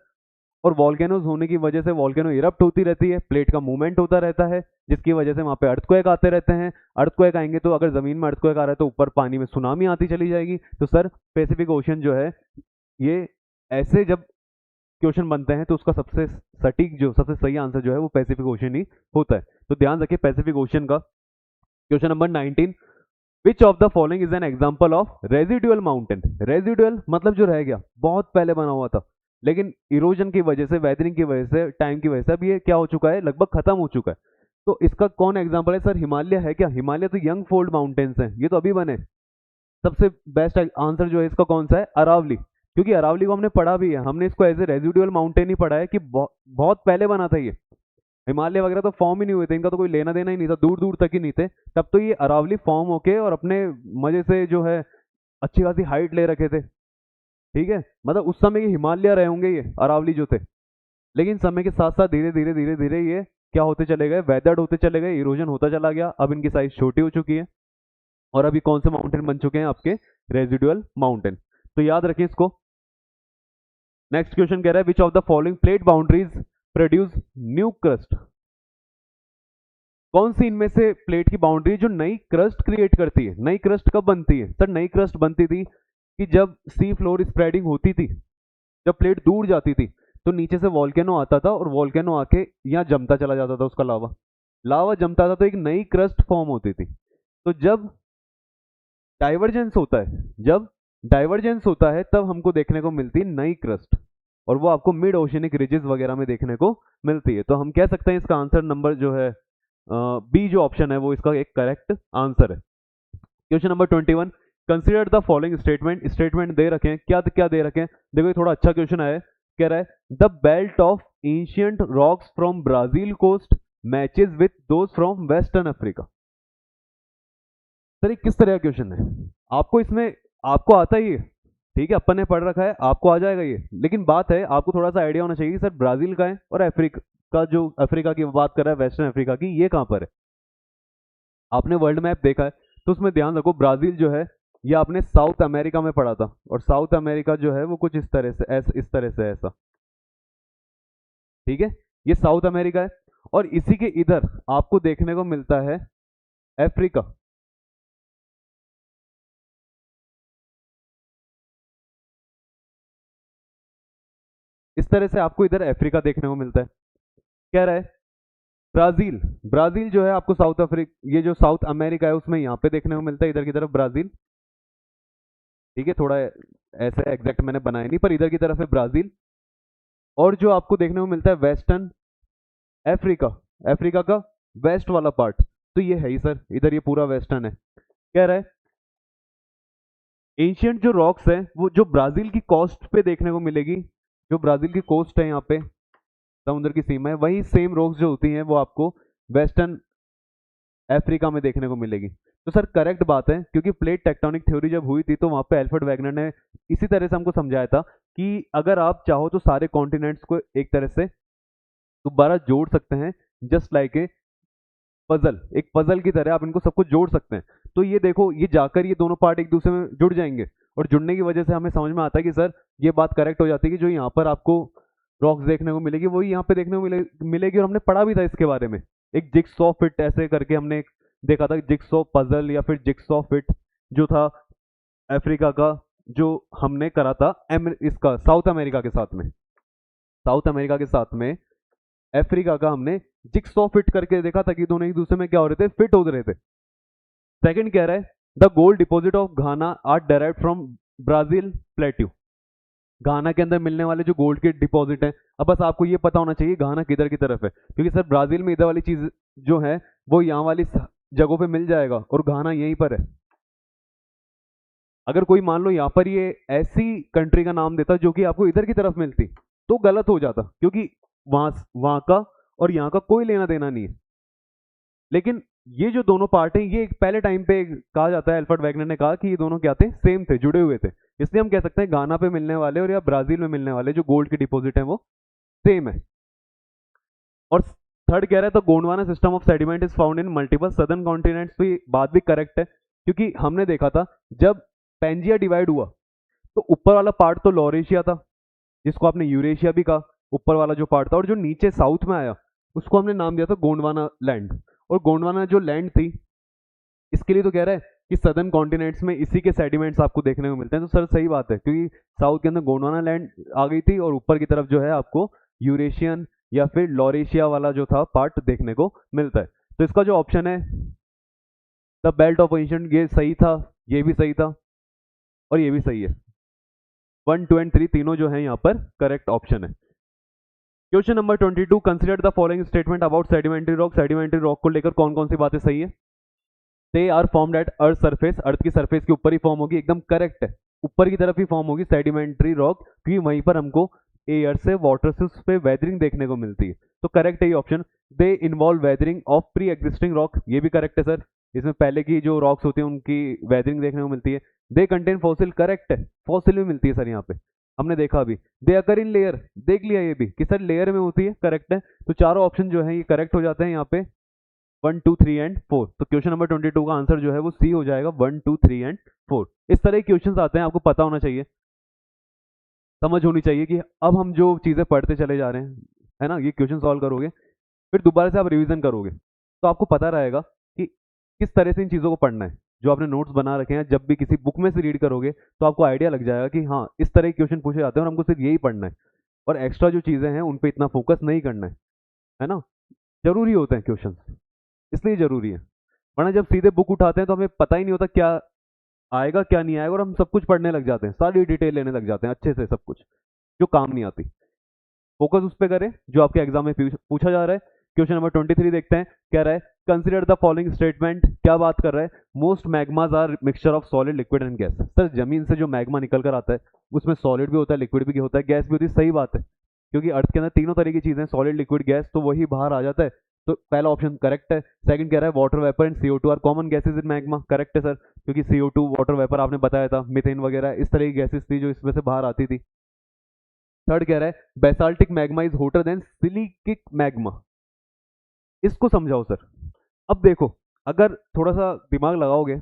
S1: और वॉल्केनोज होने की वजह से वॉल्केनो इरप्ट होती रहती है, प्लेट का मूवमेंट होता रहता है, जिसकी वजह से वहां पे अर्थक्वेक आते रहते हैं। अर्थक्वेक आएंगे तो अगर जमीन में अर्थक्वेक आ रहा है तो ऊपर पानी में सुनामी आती चली जाएगी। तो सर पैसिफिक ओशन जो है, ये ऐसे जब क्वेश्चन बनते हैं तो उसका सबसे सटीक, जो सबसे सही आंसर जो है वो पैसिफिक ओशन ही होता है। तो ध्यान रखिए पैसिफिक ओशन का। Question number 19, which of the following is an example of residual mountain. Residual मतलब जो रह गया, बहुत पहले बना हुआ था, लेकिन इरोजन की वजह से, वेदरिंग की वजह से, टाइम की वजह से अब ये क्या हो चुका है, लगभग खत्म हो चुका है। तो इसका कौन एग्जाम्पल है? सर हिमालय है क्या? हिमालय तो यंग फोल्ड माउंटेन्स हैं, ये तो अभी बने। सबसे बेस्ट आंसर जो है इसका कौन सा है? अरावली, क्योंकि अरावली को हमने पढ़ा भी है, हमने इसको एज ए रेजिडुअल माउंटेन ही पढ़ा है कि बहुत पहले बना था ये। हिमालय वगैरह तो फॉर्म ही नहीं हुए थे, इनका तो कोई लेना देना ही नहीं था, दूर दूर तक ही नहीं थे, तब तो ये अरावली फॉर्म होके और अपने मजे से जो है अच्छी खासी हाइट ले रखे थे। ठीक है, मतलब उस समय ये हिमालय रहे होंगे ये अरावली जो थे, लेकिन समय के साथ साथ धीरे धीरे धीरे धीरे ये क्या होते चले गए, वेदर्ड होते चले गए, इरोजन होता चला गया, अब इनकी साइज छोटी हो चुकी है, और अभी कौन से माउंटेन बन चुके हैं आपके? Residual mountain. तो याद रखें इसको। नेक्स्ट क्वेश्चन कह रहा है, which of the following plate boundaries produce new crust. कौन सी इनमें से प्लेट की बाउंड्री जो नई क्रस्ट क्रिएट करती है? नई क्रस्ट कब बनती है? सर नई क्रस्ट बनती थी कि जब सी फ्लोर स्प्रेडिंग होती थी, जब प्लेट दूर जाती थी तो नीचे से वॉल्केनो आता था, और वॉल्केनो आके यहाँ जमता चला जाता था, उसका लावा लावा जमता था, तो एक नई क्रस्ट फॉर्म होती थी। तो जब डाइवर्जेंस होता है, जब डाइवर्जेंस होता है तब हमको देखने को मिलती है नई क्रस्ट, और वो आपको मिड ओशियनिक रिजेस वगैरह में देखने को मिलती है। तो हम कह सकते हैं इसका आंसर नंबर जो है बी जो ऑप्शन है वो इसका एक करेक्ट आंसर है। Question number 21, consider the following statement. Statement दे रखे हैं, क्या क्या दे रखे हैं? देखो ये थोड़ा अच्छा क्वेश्चन है, कह रहा है the belt of ancient rocks from Brazil coast matches with those from western Africa. Sir ये किस तरह का क्वेश्चन है? आपको इसमें, आपको आता ही है, ठीक है, अपन ने पढ़ रखा है, आपको आ जाएगा ये, लेकिन बात है आपको थोड़ा सा आइडिया होना चाहिए कि सर ब्राजील का है और अफ्रीका का, जो अफ्रीका की बात कर रहा है वेस्टर्न अफ्रीका की, ये कहां पर है? आपने वर्ल्ड मैप देखा है तो उसमें ध्यान रखो, ब्राजील जो है ये आपने साउथ अमेरिका में पढ़ा था, और साउथ अमेरिका जो है वो कुछ इस तरह से, इस तरह से ऐसा, ठीक है, ये साउथ अमेरिका है, और इसी के इधर आपको देखने को मिलता है अफ्रीका। इस तरह से आपको इधर अफ्रीका देखने को मिलता है। कह रहा है ब्राजील, ब्राजील जो है आपको साउथ अफ्रीका, ये जो साउथ अमेरिका है उसमें यहाँ पे देखने को मिलता है, इधर की तरफ ब्राजील, ठीक है, थोड़ा ऐसे एग्जैक्ट मैंने बनाया नहीं, पर इधर की तरफ है ब्राजील। और जो आपको देखने को मिलता है वेस्टर्न अफ्रीका, अफ्रीका का वेस्ट वाला पार्ट, तो ये है ही सर, इधर ये पूरा वेस्टर्न है। कह रहा है एंशियंट जो रॉक्स है वो जो ब्राजील की कोस्ट पे देखने को मिलेगी, जो ब्राजील की कोस्ट है यहाँ पे समुद्र की सीमा है, वही सेम रॉक्स जो होती हैं वो आपको वेस्टर्न अफ्रीका में देखने को मिलेगी। तो सर करेक्ट बात है, क्योंकि प्लेट टेक्टोनिक थ्योरी जब हुई थी तो वहां पे अल्फ्रेड वैगनर ने इसी तरह से हमको समझाया था कि अगर आप चाहो तो सारे कॉन्टिनेंट्स को एक तरह से दोबारा जोड़ सकते हैं, जस्ट लाइक ए पजल, एक पजल की तरह आप इनको सबको जोड़ सकते हैं। तो ये देखो, ये जाकर ये दोनों पार्ट एक दूसरे में जुड़ जाएंगे, और जुड़ने की वजह से हमें समझ में आता है कि सर ये बात करेक्ट हो जाती है कि जो यहाँ पर आपको रॉक्स देखने को मिलेगी वही यहाँ पे देखने को मिलेगी, और हमने पढ़ा भी था इसके बारे में, एक जिक्सॉ फिट ऐसे करके हमने देखा था, जिक्सॉ पजल या फिर जिक्सॉ फिट जो था अफ्रीका का, जो हमने करा था इसका साउथ अमेरिका के साथ में, साउथ अमेरिका के साथ में अफ्रीका का हमने जिक्सॉ फिट करके देखा था कि दोनों एक दूसरे में क्या हो रहे थे, फिट हो रहे थे। सेकंड कह रहा है the gold deposit of Ghana are derive from Brazil plateau. Ghana के अंदर मिलने वाले जो गोल्ड के डिपॉजिट हैं, अब बस आपको ये पता होना चाहिए घाना किधर की तरफ है, क्योंकि सर ब्राजील में इधर वाली चीज जो है वो यहाँ वाली जगहों पे मिल जाएगा और घाना यहीं पर है। अगर कोई मान लो यहाँ पर ये ऐसी कंट्री का नाम देता जो कि आपको इधर की तरफ मिलती तो गलत हो जाता, क्योंकि वहां वहां का और यहाँ का कोई लेना देना नहीं है। लेकिन ये जो दोनों पार्ट हैं ये पहले टाइम पे कहा जाता है, एल्फ्रेड वैगनर ने कहा कि ये दोनों क्या थे, सेम थे, जुड़े हुए थे। इसलिए हम कह सकते हैं गाना पे मिलने वाले और या ब्राजील में मिलने वाले जो गोल्ड के डिपॉजिट हैं वो सेम है। और थर्ड कह रहा है तो Gondwana system of sediment is found in multiple southern continents. तो ये बात भी करेक्ट है, क्योंकि हमने देखा था जब पेंजिया डिवाइड हुआ तो ऊपर वाला पार्ट तो लॉरेशिया था, जिसको आपने यूरेशिया भी कहा, ऊपर वाला जो पार्ट था, और जो नीचे साउथ में आया उसको हमने नाम दिया था गोंडवाना लैंड। और गोंडवाना जो लैंड थी इसके लिए तो कह रहा है कि सदर्न कॉन्टिनेंट्स में इसी के सेडिमेंट्स आपको देखने को मिलते हैं। तो सर सही बात है, क्योंकि साउथ के अंदर गोंडवाना लैंड आ गई थी और ऊपर की तरफ जो है आपको यूरेशियन या फिर लॉरेशिया वाला जो था पार्ट देखने को मिलता है। तो इसका जो ऑप्शन है द बेल्ट ऑफ एंशिएंट, ये सही था, ये भी सही था और ये भी सही है। 1, 2 एंड 3 तीनों जो है यहाँ पर करेक्ट ऑप्शन है। Question number 22, consider the following statement about sedimentary rock. Sedimentary rock को लेकर कौन कौन सी बातें सही है। They are formed at earth surface, earth की सरफेस के ऊपर ही फॉर्म होगी, एकदम करेक्ट है, ऊपर की तरफ ही फॉर्म होगी सेडिमेंट्री रॉक, क्योंकि वहीं पर हमको एयर से वाटर से उस पे वेदरिंग देखने को मिलती है। तो करेक्ट है ये option. They involve weathering of pre existing rock, ये भी करेक्ट है सर, इसमें पहले की जो रॉक्स होती है उनकी वेदरिंग देखने को मिलती है। दे कंटेन फॉसिल, करेक्ट है, फॉसिल भी मिलती है सर यहाँ पे, हमने देखा अभी। दे अकर इन लेयर, देख लिया ये भी कि सर लेयर में होती है, करेक्ट है। तो चारों ऑप्शन जो है ये करेक्ट हो जाते हैं यहाँ पे 1, 2, 3 एंड 4। तो क्वेश्चन नंबर 22 का आंसर जो है वो सी हो जाएगा, 1, 2, 3 एंड 4। इस तरह के क्वेश्चन आते हैं, आपको पता होना चाहिए, समझ होनी चाहिए कि अब हम जो चीजें पढ़ते चले जा रहे हैं, है ना, ये क्वेश्चन सॉल्व करोगे फिर दोबारा से आप रिवीजन करोगे तो आपको पता रहेगा कि किस तरह से इन चीजों को पढ़ना है। जो आपने नोट्स बना रखे हैं, जब भी किसी बुक में से रीड करोगे तो आपको आइडिया लग जाएगा कि हाँ इस तरह के क्वेश्चन पूछे जाते हैं और हमको सिर्फ यही पढ़ना है, और एक्स्ट्रा जो चीजें हैं उन पर इतना फोकस नहीं करना है ना। जरूरी होते हैं क्वेश्चन, इसलिए जरूरी है, वरना जब सीधे बुक उठाते हैं तो हमें पता ही नहीं होता क्या आएगा क्या नहीं आएगा, और हम सब कुछ पढ़ने लग जाते हैं, सारी डिटेल लेने लग जाते हैं अच्छे से, सब कुछ जो काम नहीं आती। फोकस उस पर करें जो आपके एग्जाम में पूछा जा रहा है। क्वेश्चन नंबर 23 देखते हैं, क्या रहा है, कंसिडर द फॉलोइंग स्टेटमेंट, क्या बात कर रहा है। Most magmas are mixture of solid liquid and gas. Sir जमीन से जो मैग्मा निकल कर आता है उसमें सॉलिड भी होता है, लिक्विड भी होता है, गैस भी होती है, सही बात है, क्योंकि अर्थ के अंदर तीनों तरह की चीजें, सॉलिड लिक्विड गैस, तो वही बाहर आ जाता है। तो पहला ऑप्शन करेक्ट है। सेकंड कह रहा है water vapour and CO2 are common gases in magma, correct है सर, क्योंकि CO2 वाटर वेपर आपने बताया था, मीथेन वगैरह इस तरह की गैसेज थी जो इसमें से बाहर आती थी। थर्ड कह रहा है basaltic magma is hotter than silicic magma, इसको समझाओ सर। अब देखो, अगर थोड़ा सा दिमाग लगाओगे,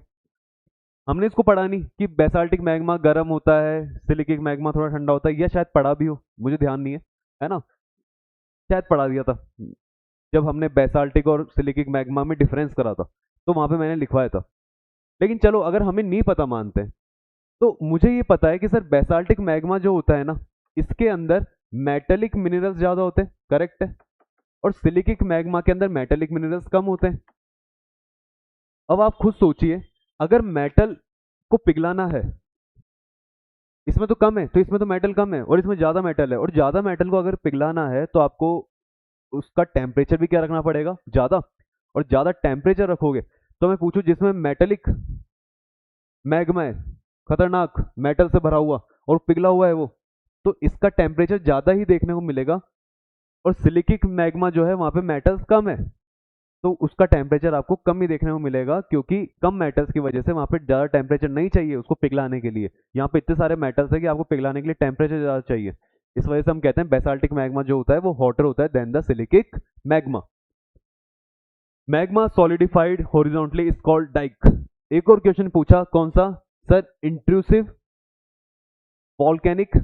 S1: हमने इसको पढ़ा नहीं कि बेसाल्टिक मैग्मा गर्म होता है, सिलिकिक मैग्मा थोड़ा ठंडा होता है, या शायद पढ़ा भी हो, मुझे ध्यान नहीं है ना, शायद पढ़ा दिया था जब हमने बेसाल्टिक और सिलिकिक मैग्मा में डिफरेंस करा था, तो वहां पे मैंने लिखवाया था। लेकिन चलो अगर हमें नहीं पता मानते हैं, तो मुझे ये पता है कि सर बेसाल्टिक मैग्मा जो होता है ना, इसके अंदर मेटेलिक मिनरल्स ज्यादा होते हैं, करेक्ट है, और सिलिकिक मैग्मा के अंदर मेटेलिक मिनरल्स कम होते हैं। अब आप खुद सोचिए, अगर मेटल को पिघलाना है, इसमें तो कम है तो इसमें तो मेटल कम है, और इसमें ज्यादा मेटल है, और ज्यादा मेटल को अगर पिघलाना है तो आपको उसका टेम्परेचर भी क्या रखना पड़ेगा, ज्यादा, और ज्यादा टेम्परेचर रखोगे तो मैं पूछूं जिसमें मेटेलिक मैग्मा है, खतरनाक मेटल से भरा हुआ और पिघला हुआ है वो, तो इसका टेम्परेचर ज्यादा ही देखने को मिलेगा, और सिलिकिक मैग्मा जो है वहां पे मेटल्स कम है, तो उसका टेम्परेचर आपको कम ही देखने को मिलेगा, क्योंकि कम मेटल्स की वजह से वहां पे ज्यादा टेम्परेचर नहीं चाहिए उसको पिघलाने के लिए। यहाँ पे इतने सारे मेटल्स है कि आपको पिघलाने के लिए टेम्परेचर ज्यादा चाहिए, इस वजह से हम कहते हैं बेसाल्टिक मैग्मा जो होता है वो हॉटर होता है than the silicic magma. Magma solidified horizontally is called dyke. एक और क्वेश्चन पूछा, कौन सा सर, इंट्रूसिव वॉल्केनिक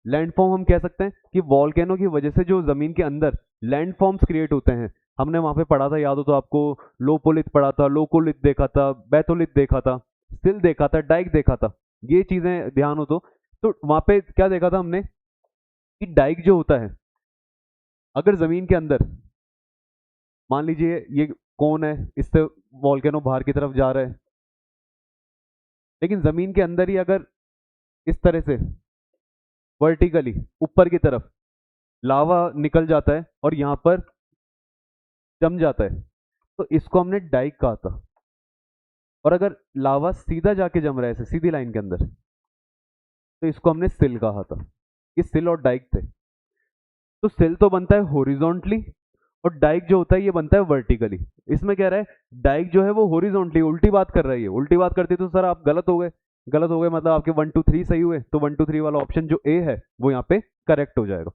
S1: लैंडफॉर्म। हम कह सकते हैं कि वॉल्केनो की वजह से जो जमीन के अंदर लैंडफॉर्म्स क्रिएट होते हैं, हमने वहां पे पढ़ा था, याद हो तो आपको, लोपोलिथ पढ़ा था, लोकोलिथ देखा था, बैथोलिथ देखा था, सिल देखा था, डाइक देखा था, ये चीजें ध्यान हो तो वहां पे क्या देखा था हमने कि डाइक जो होता है, अगर जमीन के अंदर मान लीजिए ये कौन है, इससे वॉल्केनो बाहर की तरफ जा रहा है, लेकिन जमीन के अंदर ही अगर इस तरह से वर्टिकली ऊपर की तरफ लावा निकल जाता है और यहां पर जम जाता है, तो इसको हमने डाइक कहा था। और अगर लावा सीधा जाके जम रहा है ऐसे सीधी लाइन के अंदर, तो इसको हमने सिल कहा था। ये सिल और डाइक थे। तो सिल तो बनता है हॉरिजॉन्टली और डाइक जो होता है ये बनता है वर्टिकली। इसमें कह रहा है डाइक जो है वो हॉरिजॉन्टली, उल्टी बात कर रही है। उल्टी बात करती तो सर आप गलत हो गए। गलत हो गए मतलब आपके 1 2 3 सही हुए, तो 1 2 3 वाला ऑप्शन जो ए है वो यहाँ पे करेक्ट हो जाएगा।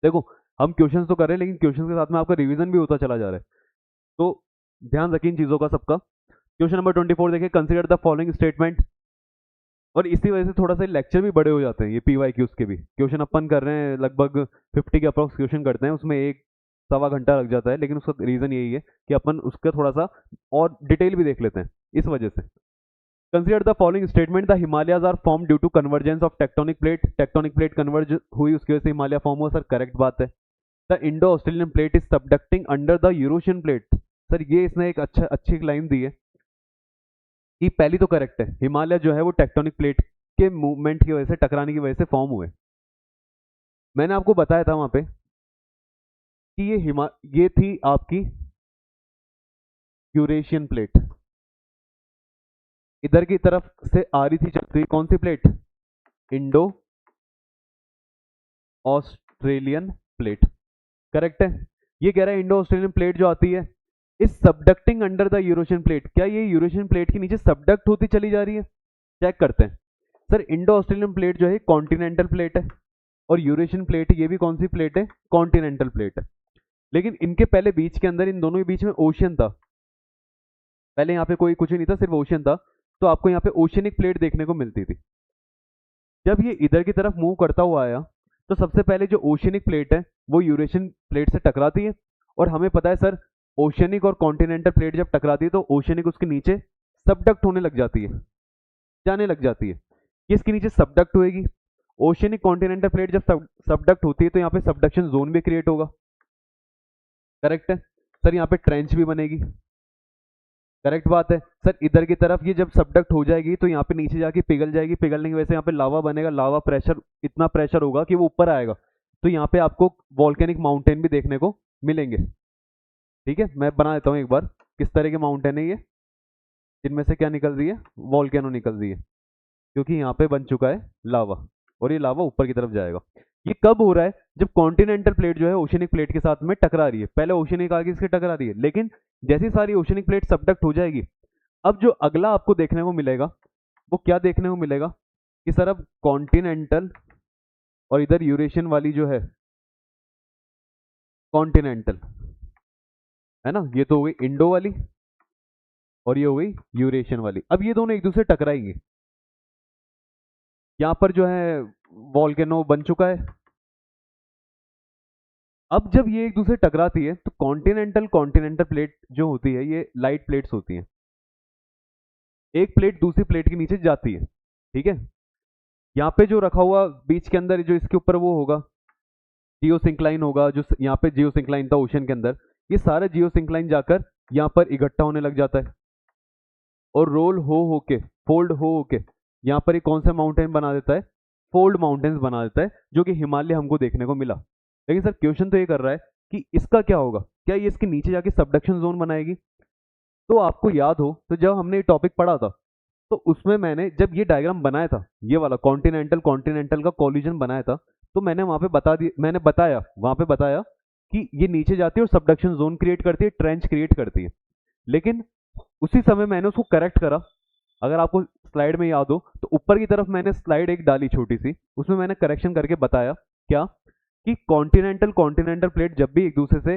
S1: देखो हम क्वेश्चंस तो कर रहे हैं, लेकिन क्वेश्चंस के साथ में आपका रिवीजन भी होता चला जा रहा है, तो ध्यान रखें इन चीजों का सबका। क्वेश्चन नंबर 24 देखिए, कंसीडर द फॉलोइंग स्टेटमेंट। और इसी वजह से थोड़ा सा लेक्चर भी बड़े हो जाते हैं ये पीवाई क्यूज के भी। क्वेश्चन अपन कर रहे हैं लगभग 50 के अप्रॉक्स क्वेश्चन करते हैं, उसमें 1 सवा घंटा लग जाता है, लेकिन उसका रीजन यही है कि अपन उसका थोड़ा सा और डिटेल भी देख लेते हैं इस वजह से। Consider the following statement, the Himalayas are form due to convergence of tectonic plate. Tectonic plate converge हुई, उसकी वजह से हिमालय फॉर्म हुआ। सर करेक्ट बात है। The Indo Australian plate is subducting under the Eurasian plate. Sir ये इसने एक अच्छी लाइन दी है कि पहली तो करेक्ट है, हिमालय जो है वो टेक्टोनिक प्लेट के मूवमेंट की वजह से, टकराने की वजह से फॉर्म हुए। मैंने आपको बताया था वहां पे कि ये थी आपकी यूरेशियन प्लेट, इधर की तरफ से आ रही थी चलती, कौन सी plate? Indo Australian plate. Correct है। ये कह रहा है इंडो ऑस्ट्रेलियन प्लेट जो आती है इस subducting under the Eurasian plate. क्या ये यूरोशियन प्लेट के नीचे सबडक्ट होती चली जा रही है? चेक करते हैं। सर इंडो ऑस्ट्रेलियन प्लेट जो है कॉन्टिनेंटल प्लेट है, और यूरेशियन प्लेट ये भी कौन सी प्लेट है? कॉन्टिनेंटल प्लेट है। लेकिन इनके पहले बीच के अंदर, इन दोनों के बीच में ओशियन था। पहले यहाँ पे कोई कुछ नहीं था, सिर्फ ओशियन था, तो आपको यहाँ पे ओशियनिक प्लेट देखने को मिलती थी। जब ये इधर की तरफ मूव करता हुआ आया, तो सबसे पहले जो ओशियनिक प्लेट है वो यूरेशियन प्लेट से टकराती है। और हमें पता है सर, ओशियनिक और कॉन्टिनेंटल प्लेट जब टकराती है तो ओशियनिक उसके नीचे सबडक्ट होने लग जाती है, जाने लग जाती है। ये इसके नीचे सबडक्ट होएगी। ओशियनिक कॉन्टिनेंटल प्लेट जब सबडक्ट होती है तो यहाँ पे सबडक्शन जोन भी क्रिएट होगा। करेक्ट है सर। यहाँ पे ट्रेंच भी बनेगी। करेक्ट बात है सर। इधर की तरफ ये जब सबडक्ट हो जाएगी तो यहाँ पे नीचे जाके पिघल जाएगी, पिघलने की वजह से यहाँ पे लावा बनेगा। लावा प्रेशर, इतना प्रेशर होगा कि वो ऊपर आएगा, तो यहाँ पे आपको वॉल्केनिक माउंटेन भी देखने को मिलेंगे। ठीक है, मैं बना देता हूँ एक बार किस तरह के माउंटेन है ये, जिनमें से क्या निकल रही है? वॉल्केनो निकल रही है, क्योंकि यहाँ पे बन चुका है लावा, और ये लावा ऊपर की तरफ जाएगा। ये कब हो रहा है? जब कॉन्टिनेंटल प्लेट जो है ओशियनिक प्लेट के साथ में टकरा रही है। पहले ओशियनिक आगे इसके टकरा रही है, लेकिन जैसी सारी ओशियनिक प्लेट सबडक्ट हो जाएगी, अब जो अगला आपको देखने को मिलेगा वो क्या देखने को मिलेगा कि सर अब कॉन्टिनेंटल और इधर यूरेशियन वाली जो है कॉन्टिनेंटल है ना, ये तो हो गई इंडो वाली और ये हो गई यूरेशियन वाली। अब ये दोनों एक दूसरे टकराएंगे। यहां पर जो है वॉल्केनो बन चुका है। अब जब ये एक दूसरे टकराती है तो कॉन्टिनेंटल कॉन्टिनेंटल प्लेट जो होती है ये लाइट प्लेट्स होती हैं। एक प्लेट दूसरी प्लेट के नीचे जाती है। ठीक है, यहाँ पे जो रखा हुआ बीच के अंदर जो इसके ऊपर वो होगा जियोसिंक्लाइन होगा, जो यहाँ पे जियोसिंक्लाइन था ओशन के अंदर, ये सारा जियोसिंक्लाइन जाकर यहाँ पर इकट्ठा होने लग जाता है और रोल हो होके, फोल्ड हो होके यहाँ पर एक कौन सा माउंटेन बना देता है? फोल्ड माउंटेन्स बना देता है, जो कि हिमालय हमको देखने को मिला। लेकिन सर क्वेश्चन तो ये कर रहा है कि इसका क्या होगा, क्या ये इसके नीचे जाके सबडक्शन जोन बनाएगी? तो आपको याद हो तो जब हमने ये टॉपिक पढ़ा था तो उसमें मैंने जब ये डायग्राम बनाया था, ये वाला कॉन्टिनेंटल कॉन्टिनेंटल का कोलिजन बनाया था, तो मैंने वहां पे मैंने बताया वहां पे बताया कि ये नीचे जाती है और सबडक्शन जोन क्रिएट करती है, ट्रेंच क्रिएट करती है। लेकिन उसी समय मैंने उसको करेक्ट करा। अगर आपको स्लाइड में याद हो तो ऊपर की तरफ मैंने स्लाइड एक डाली छोटी सी, उसमें मैंने करेक्शन करके बताया क्या कि कॉन्टिनेंटल कॉन्टिनेंटल प्लेट जब भी एक दूसरे से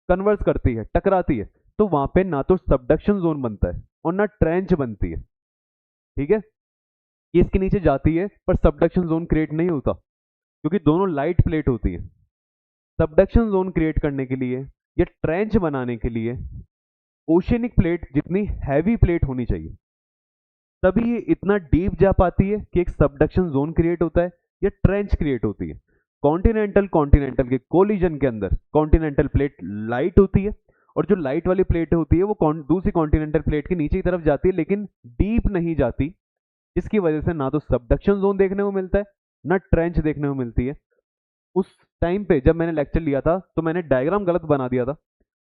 S1: कन्वर्स करती है, टकराती है, तो वहां पे ना तो सबडक्शन जोन बनता है और ना ट्रेंच बनती है। ठीक है, ये इसके नीचे जाती है पर सबडक्शन जोन क्रिएट नहीं होता, क्योंकि दोनों लाइट प्लेट होती है। सबडक्शन जोन क्रिएट करने के लिए या ट्रेंच बनाने के लिए ओशियनिक प्लेट जितनी हैवी प्लेट होनी चाहिए, तभी ये इतना डीप जा पाती है कि एक सबडक्शन जोन क्रिएट होता है या ट्रेंच क्रिएट होती है। कॉन्टिनेंटल कॉन्टिनेंटल के कोलिजन के अंदर कॉन्टिनेंटल प्लेट लाइट होती है, और जो लाइट वाली प्लेट होती है वो दूसरी कॉन्टिनेंटल प्लेट के नीचे की तरफ जाती है, लेकिन डीप नहीं जाती, जिसकी वजह से ना तो सबडक्शन जोन देखने को मिलता है ना ट्रेंच देखने को मिलती है। उस टाइम पे जब मैंने लेक्चर लिया था तो मैंने डायग्राम गलत बना दिया था,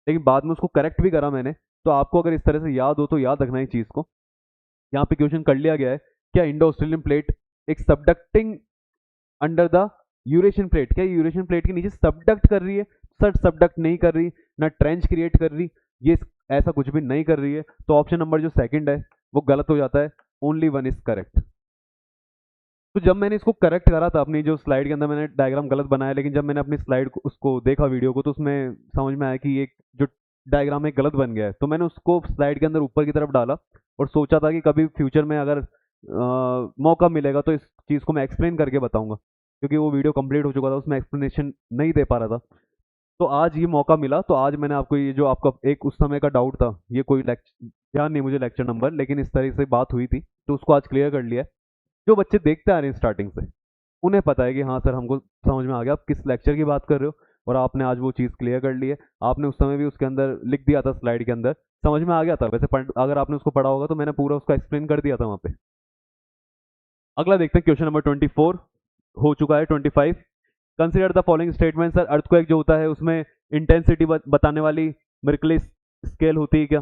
S1: लेकिन बाद में उसको करेक्ट भी करा मैंने। तो आपको अगर इस तरह से याद हो तो याद रखना इस चीज को। यहाँ पे क्वेश्चन कर लिया गया है, क्या इंडो ऑस्ट्रेलियन प्लेट एक subducting under the Eurasian plate, क्या यूरेशियन प्लेट के नीचे सबडक्ट कर रही है? सर सबडक्ट नहीं कर रही, ना ट्रेंच क्रिएट कर रही, ये ऐसा कुछ भी नहीं कर रही है। तो ऑप्शन नंबर जो सेकंड है वो गलत हो जाता है, ओनली वन इज करेक्ट। तो जब मैंने इसको करेक्ट करा था अपनी जो स्लाइड के अंदर मैंने डायग्राम गलत बनाया, लेकिन जब मैंने अपनी स्लाइड को उसको देखा वीडियो को तो उसमें समझ में आया कि एक जो डायग्राम है गलत बन गया है, तो मैंने उसको स्लाइड के अंदर ऊपर की तरफ डाला और सोचा था कि कभी फ्यूचर में अगर मौका मिलेगा तो इस चीज़ को मैं एक्सप्लेन करके बताऊंगा, क्योंकि वो वीडियो कंप्लीट हो चुका था, उसमें एक्सप्लेनेशन नहीं दे पा रहा था। तो आज ये मौका मिला, तो आज मैंने आपको ये जो आपका एक उस समय का डाउट था, ये कोई लेक्चर ध्यान नहीं मुझे लेक्चर नंबर, लेकिन इस तरह से बात हुई थी तो उसको आज क्लियर कर लिया है। जो बच्चे देखते आ रहे हैं स्टार्टिंग से उन्हें पता है कि हाँ सर हमको समझ में आ गया आप किस लेक्चर की बात कर रहे हो, और आपने आज वो चीज़ क्लियर कर ली है। आपने उस समय भी उसके अंदर लिख दिया था स्लाइड के अंदर, समझ में आ गया था वैसे अगर आपने उसको पढ़ा होगा तो मैंने पूरा उसको एक्सप्लेन कर दिया था वहाँ पे। अगला देखते हैं क्वेश्चन नंबर 24 हो चुका है 25। Consider the following statement. Sir earthquake जो होता है उसमें इंटेंसिटी बताने वाली मेर्कली स्केल होती है क्या?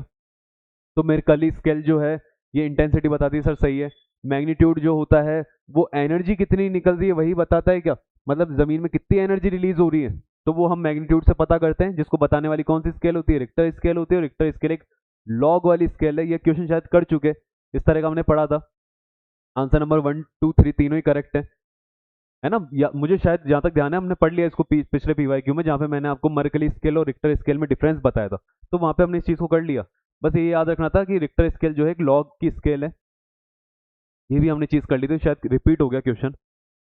S1: तो मेर्कली स्केल जो है ये इंटेंसिटी बताती है, सर सही है। मैग्नीट्यूड जो होता है वो एनर्जी कितनी निकल रही है वही बताता है क्या, मतलब जमीन में कितनी एनर्जी रिलीज हो रही है, तो वो हम मैग्नीट्यूड से पता करते हैं, जिसको बताने वाली कौन सी स्केल होती है? रिक्टर स्केल होती है। रिक्टर स्केल एक लॉग वाली स्केल है, ये क्वेश्चन शायद कर चुके, इस तरह का हमने पढ़ा था। आंसर नंबर 1 2 3 तीनों ही करेक्ट है ना? मुझे शायद जहां तक ध्यान है हमने पढ़ लिया इसको पिछले पीवाईक्यू में, जहां पे मैंने आपको मर्कली स्केल और रिक्टर स्केल में डिफरेंस बताया था, तो वहां पे हमने इस चीज को कर लिया। बस ये याद रखना था कि रिक्टर स्केल जो है एक लॉग की स्केल है, ये भी हमने चीज कर ली थी, शायद रिपीट हो गया question.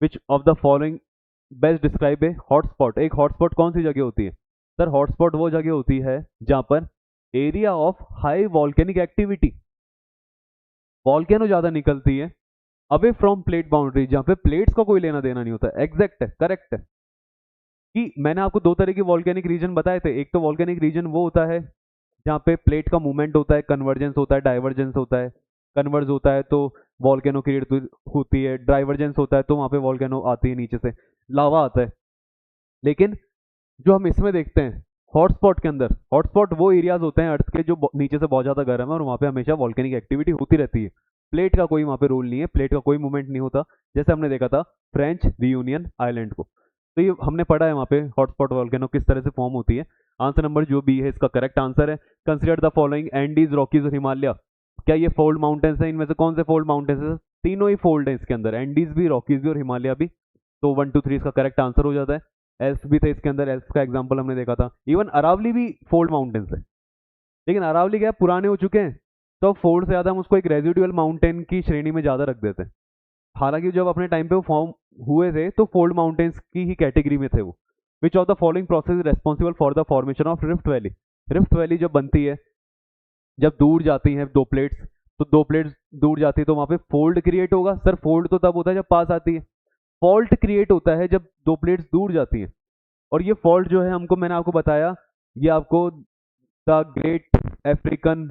S1: Which of the following best describe A hotspot. एक हॉटस्पॉट कौन सी जगह होती है? सर हॉटस्पॉट वो जगह होती है जहां पर area of high volcanic activity, volcano ज्यादा निकलती है, अवे फ्रॉम प्लेट बाउंड्री, जहां पे प्लेट्स का कोई लेना देना नहीं होता। एग्जैक्ट है, करेक्ट है। कि मैंने आपको दो तरह के वॉल्केनिक रीजन बताए थे, एक तो वॉल्केनिक रीजन वो होता है जहाँ पे प्लेट का मूवमेंट होता है, कन्वर्जेंस होता है, डाइवर्जेंस होता है। कन्वर्ज होता है तो वॉल्केनो क्रिएट होती है, डाइवर्जेंस होता है तो वहां पे वॉल्केनो आती है, नीचे से लावा आता है। लेकिन जो हम इसमें देखते हैं हॉटस्पॉट के अंदर, हॉटस्पॉट वो एरियाज होते हैं अर्थ के जो नीचे से बहुत ज्यादा गर्म है और वहां पे हमेशा वॉल्केनिक एक्टिविटी होती रहती है। प्लेट का कोई वहां पे रोल नहीं है, प्लेट का कोई मूवमेंट नहीं होता, जैसे हमने देखा था फ्रेंच रियूनियन आइलैंड को। तो ये हमने पढ़ा है वहां पे हॉटस्पॉट वॉल्केनो किस तरह से फॉर्म होती है। आंसर नंबर जो बी है इसका करेक्ट आंसर है। Consider the following Andes, Rockies और हिमालय। क्या ये फोल्ड माउंटेन्स है? इनमें से कौन से फोल्ड माउंटेन्स है? तीनों ही फोल्ड है इसके अंदर, एंडीज भी, रॉकीज भी और हिमालय भी। तो 1 2 3 इसका करेक्ट आंसर हो जाता है। एल्स भी थे इसके अंदर, एल्स का एग्जांपल हमने देखा था। इवन अरावली भी फोल्ड माउंटेन्स है, लेकिन अरावली क्या पुराने हो चुके हैं, तो फोल्ड से ज्यादा हम उसको एक रेजिडुअल माउंटेन की श्रेणी में ज्यादा रख देते हैं। हालांकि जब अपने टाइम पे वो फॉर्म हुए थे तो फोल्ड माउंटेन्स की ही कैटेगरी में थे वो। विच of the following process is responsible for the formation of rift valley. Rift valley जब बनती है, जब दूर जाती हैं दो प्लेट्स, तो दो प्लेट्स दूर जाती है तो वहां पे फोल्ड क्रिएट होगा। सर फोल्ड तो तब होता है जब पास आती है, फॉल्ट क्रिएट होता है जब दो प्लेट्स दूर जाती है। और ये फॉल्ट जो है हमको, मैंने आपको बताया, ये आपको द ग्रेट अफ्रीकन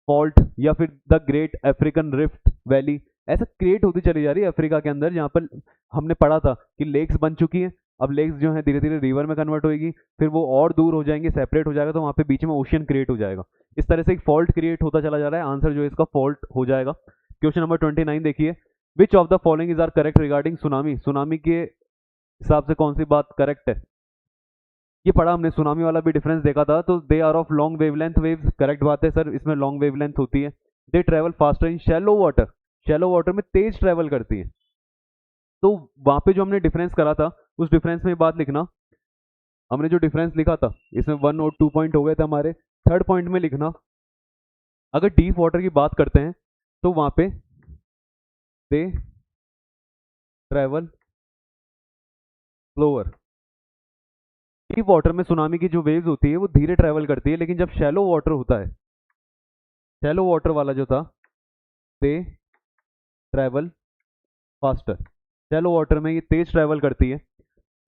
S1: फॉल्ट या फिर the great African rift valley ऐसा क्रिएट होती चली जा रही है अफ्रीका के अंदर, जहां पर हमने पढ़ा था कि लेक्स बन चुकी हैं। अब लेक्स जो है धीरे धीरे रिवर में कन्वर्ट होगी, फिर वो और दूर हो जाएंगे, सेपरेट हो जाएगा, तो वहां पे बीच में ओशियन क्रिएट हो जाएगा। इस तरह से एक फॉल्ट क्रिएट होता चला जा रहा है। आंसर जो है इसका फॉल्ट हो जाएगा। क्वेश्चन नंबर 29 देखिए, which of the following is are correct regarding tsunami. Tsunami के हिसाब से कौन सी बात करेक्ट है? ये पढ़ा हमने, सुनामी वाला भी डिफरेंस देखा था। तो they are of long wavelength waves, correct बात है सर, इसमें लॉन्ग वेवलेंथ होती है। They travel faster in shallow water, shallow water में तेज ट्रेवल करती है। तो वहां पे जो हमने डिफरेंस करा था उस डिफरेंस में बात लिखना, हमने जो डिफरेंस लिखा था इसमें 1 और 2 पॉइंट हो गए थे हमारे। थर्ड पॉइंट में लिखना, अगर डीप वाटर की बात करते हैं तो वहां पे they travel slower. Deep water में सुनामी की जो वेव्स होती है वो धीरे ट्रेवल करती है, लेकिन जब शैलो वाटर होता है, शैलो वाटर वाला जो था, दे ट्रेवल फास्टर। शैलो वाटर में ये तेज ट्रेवल करती है।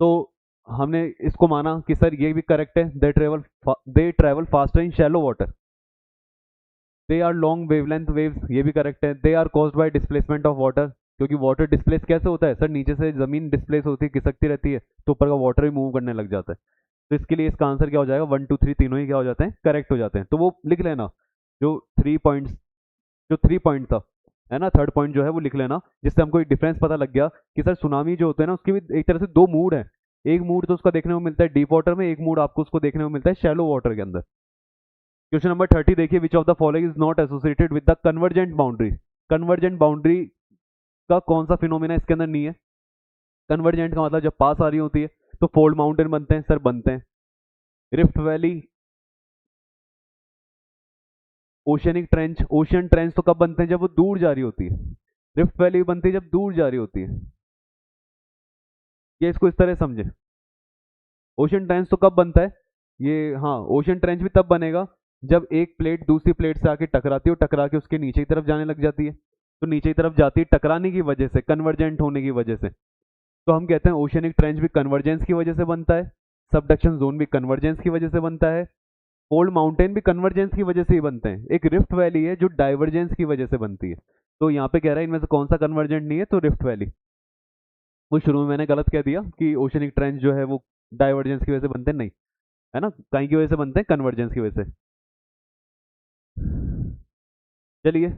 S1: तो हमने इसको माना कि सर ये भी करेक्ट है, they travel faster in shallow water, they are long wavelength waves, ये भी करेक्ट है। They are caused by displacement of water, क्योंकि वाटर डिस्प्लेस कैसे होता है सर, नीचे से जमीन डिस्प्लेस होती है, खिसकती रहती है, तो ऊपर का वाटर भी मूव करने लग जाता है। तो इसके लिए इसका आंसर क्या हो जाएगा, 1 2 3 तीनों ही क्या हो जाते हैं, करेक्ट हो जाते हैं। तो वो लिख लेना, जो 3 पॉइंट्स, जो 3 पॉइंट था, है ना, थर्ड पॉइंट जो है वो लिख लेना, जिससे हमको एक डिफरेंस पता लग गया कि सर सुनामी जो होते हैं ना, उसके भी एक तरह से दो मूड है। एक मूड तो उसका देखने को मिलता है डीप वाटर में, एक मूड आपको उसको देखने को मिलता है शैलो वाटर के अंदर। क्वेश्चन नंबर 30 देखिए, which of the following is not associated with the convergent boundary. Convergent boundary का कौन सा फिनोमिना इसके अंदर नहीं है। कन्वर्जेंट का मतलब जब पास आ रही होती है तो फोल्ड माउंटेन बनते हैं, सर बनते हैं। Rift valley, oceanic trench, ocean trench तो कब बनते हैं, जब वो दूर जा रही होती है। रिफ्ट वैली बनती है जब दूर जा रही होती है। ये इसको इस तरह समझे, ओशियन ट्रेंच तो कब बनता है, ये हाँ, ओशियन ट्रेंच भी तब बनेगा जब एक प्लेट दूसरी प्लेट से आके टकराती है और टकरा के उसके नीचे की तरफ जाने लग जाती है। तो नीचे की तरफ जाती है टकराने की वजह से, कन्वर्जेंट होने की वजह से। तो हम कहते हैं ओशियनिक ट्रेंच भी कन्वर्जेंस की वजह से बनता है, सबडक्शन जोन भी कन्वर्जेंस की वजह से बनता है, फोल्ड माउंटेन भी कन्वर्जेंस की वजह से ही बनते हैं। एक रिफ्ट वैली है जो डाइवर्जेंस की वजह से बनती है। तो यहाँ पे कह रहा है इनमें से कौन सा कन्वर्जेंट नहीं है, तो रिफ्ट वैली। वो शुरू में मैंने गलत कह दिया कि ओशियनिक ट्रेंच जो है वो डाइवर्जेंस की वजह से बनते हैं, नहीं, है ना, कहीं की वजह से बनते हैं, कन्वर्जेंस की वजह से। चलिए,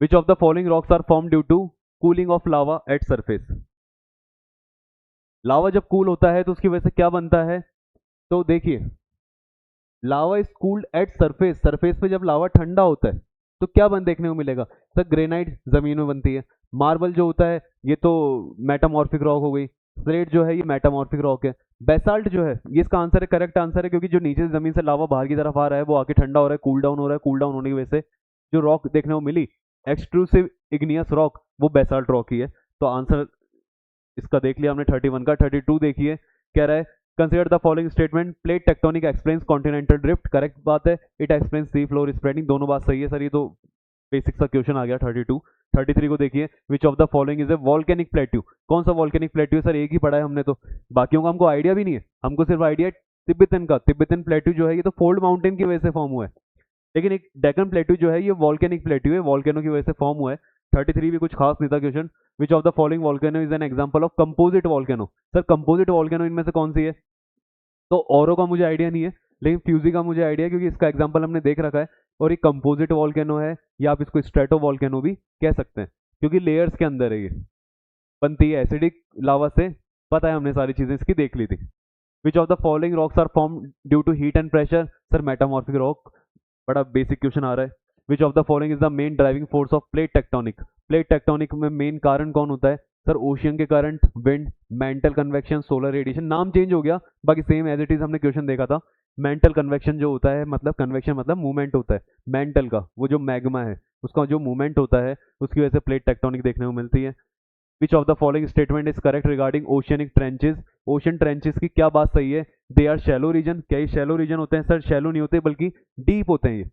S1: which of the following rocks are form due to cooling of lava at surface. Lava जब कूल होता है तो उसकी वजह से क्या बनता है, तो देखिए, lava is cooled at surface, surface पे जब लावा ठंडा होता है तो क्या बन देखने को मिलेगा सर, ग्रेनाइट जमीन में बनती है। मार्बल जो होता है ये तो मेटामॉर्फिक रॉक हो गई, स्लेट जो है ये मेटामॉर्फिक रॉक है। बेसाल्ट जो है ये इसका आंसर है, करेक्ट आंसर है, क्योंकि जो नीचे से जमीन से लावा बाहर की तरफ आ रहा है वो आके ठंडा हो रहा है, कूल डाउन हो रहा है, कूल डाउन होने की वजह से जो रॉक देखने को मिली एक्सट्रूसिव इग्नियस रॉक, वो बेसाल्ट रॉक ही है। तो आंसर इसका देख लिया हमने 31 का। 32 देखिए, कह रहा है consider the following statement, plate tectonic explains continental drift, correct बात है। It explains sea floor spreading, दोनों बात सही है सर, ये तो बेसिक सा क्वेश्चन आ गया 32। 33 को देखिए, which of the following is a volcanic plateau, कौन सा वॉल्केनिक प्लेट्यू सर, एक ही पढ़ा है हमने तो, बाकियों का हमको आइडिया भी नहीं है, हमको सिर्फ आइडिया तिब्बतन का। तिब्बतन प्लेट्यू जो है ये तो फोल्ड माउंटेन की वजह से फॉर्म हुआ है, लेकिन एक डेकन प्लेट्यू जो है ये वॉल्केनिक प्लेट्यू है, वॉल्केनो की वजह से फॉर्म हुआ है। 33 भी कुछ खास नहीं था question. Which of the following volcano is an example of composite volcano, sir composite volcano इनमें से कौन सी है, तो औरों का मुझे आइडिया नहीं है, लेकिन फ्यूजी का मुझे आइडिया है, क्योंकि इसका एग्जांपल हमने देख रखा है। और ये कंपोजिट वॉल्केनो है, या आप इसको स्ट्रेटो वॉल्केनो भी कह सकते हैं, क्योंकि लेयर्स के अंदर है, ये बनती है एसिडिक लावा से, पता है, हमने सारी चीजें इसकी देख ली थी। Which of the following rocks are form due to heat and pressure, sir metamorphic rock, बड़ा बेसिक क्वेश्चन आ रहा है। Which of the following is the main driving force of plate tectonic, plate tectonic में मेन कारण कौन होता है सर, ओशियन के current, wind, mantle convection, solar radiation. नाम चेंज हो गया, बाकी सेम एज इट इज हमने क्वेश्चन देखा था। मेंटल कन्वेक्शन जो होता है, मतलब कन्वेक्शन मतलब मूवमेंट होता है, मेंटल का वो जो मैग्मा है उसका जो मूवमेंट होता है उसकी वजह से प्लेट टेक्टोनिक देखने को मिलती है। Which of the following statement is correct regarding oceanic trenches, ocean trenches की क्या बात सही है, दे आर शैलो रीजन, क्या ये शैलो रीजन होते हैं सर, शैलो नहीं होते बल्कि डीप होते हैं ये।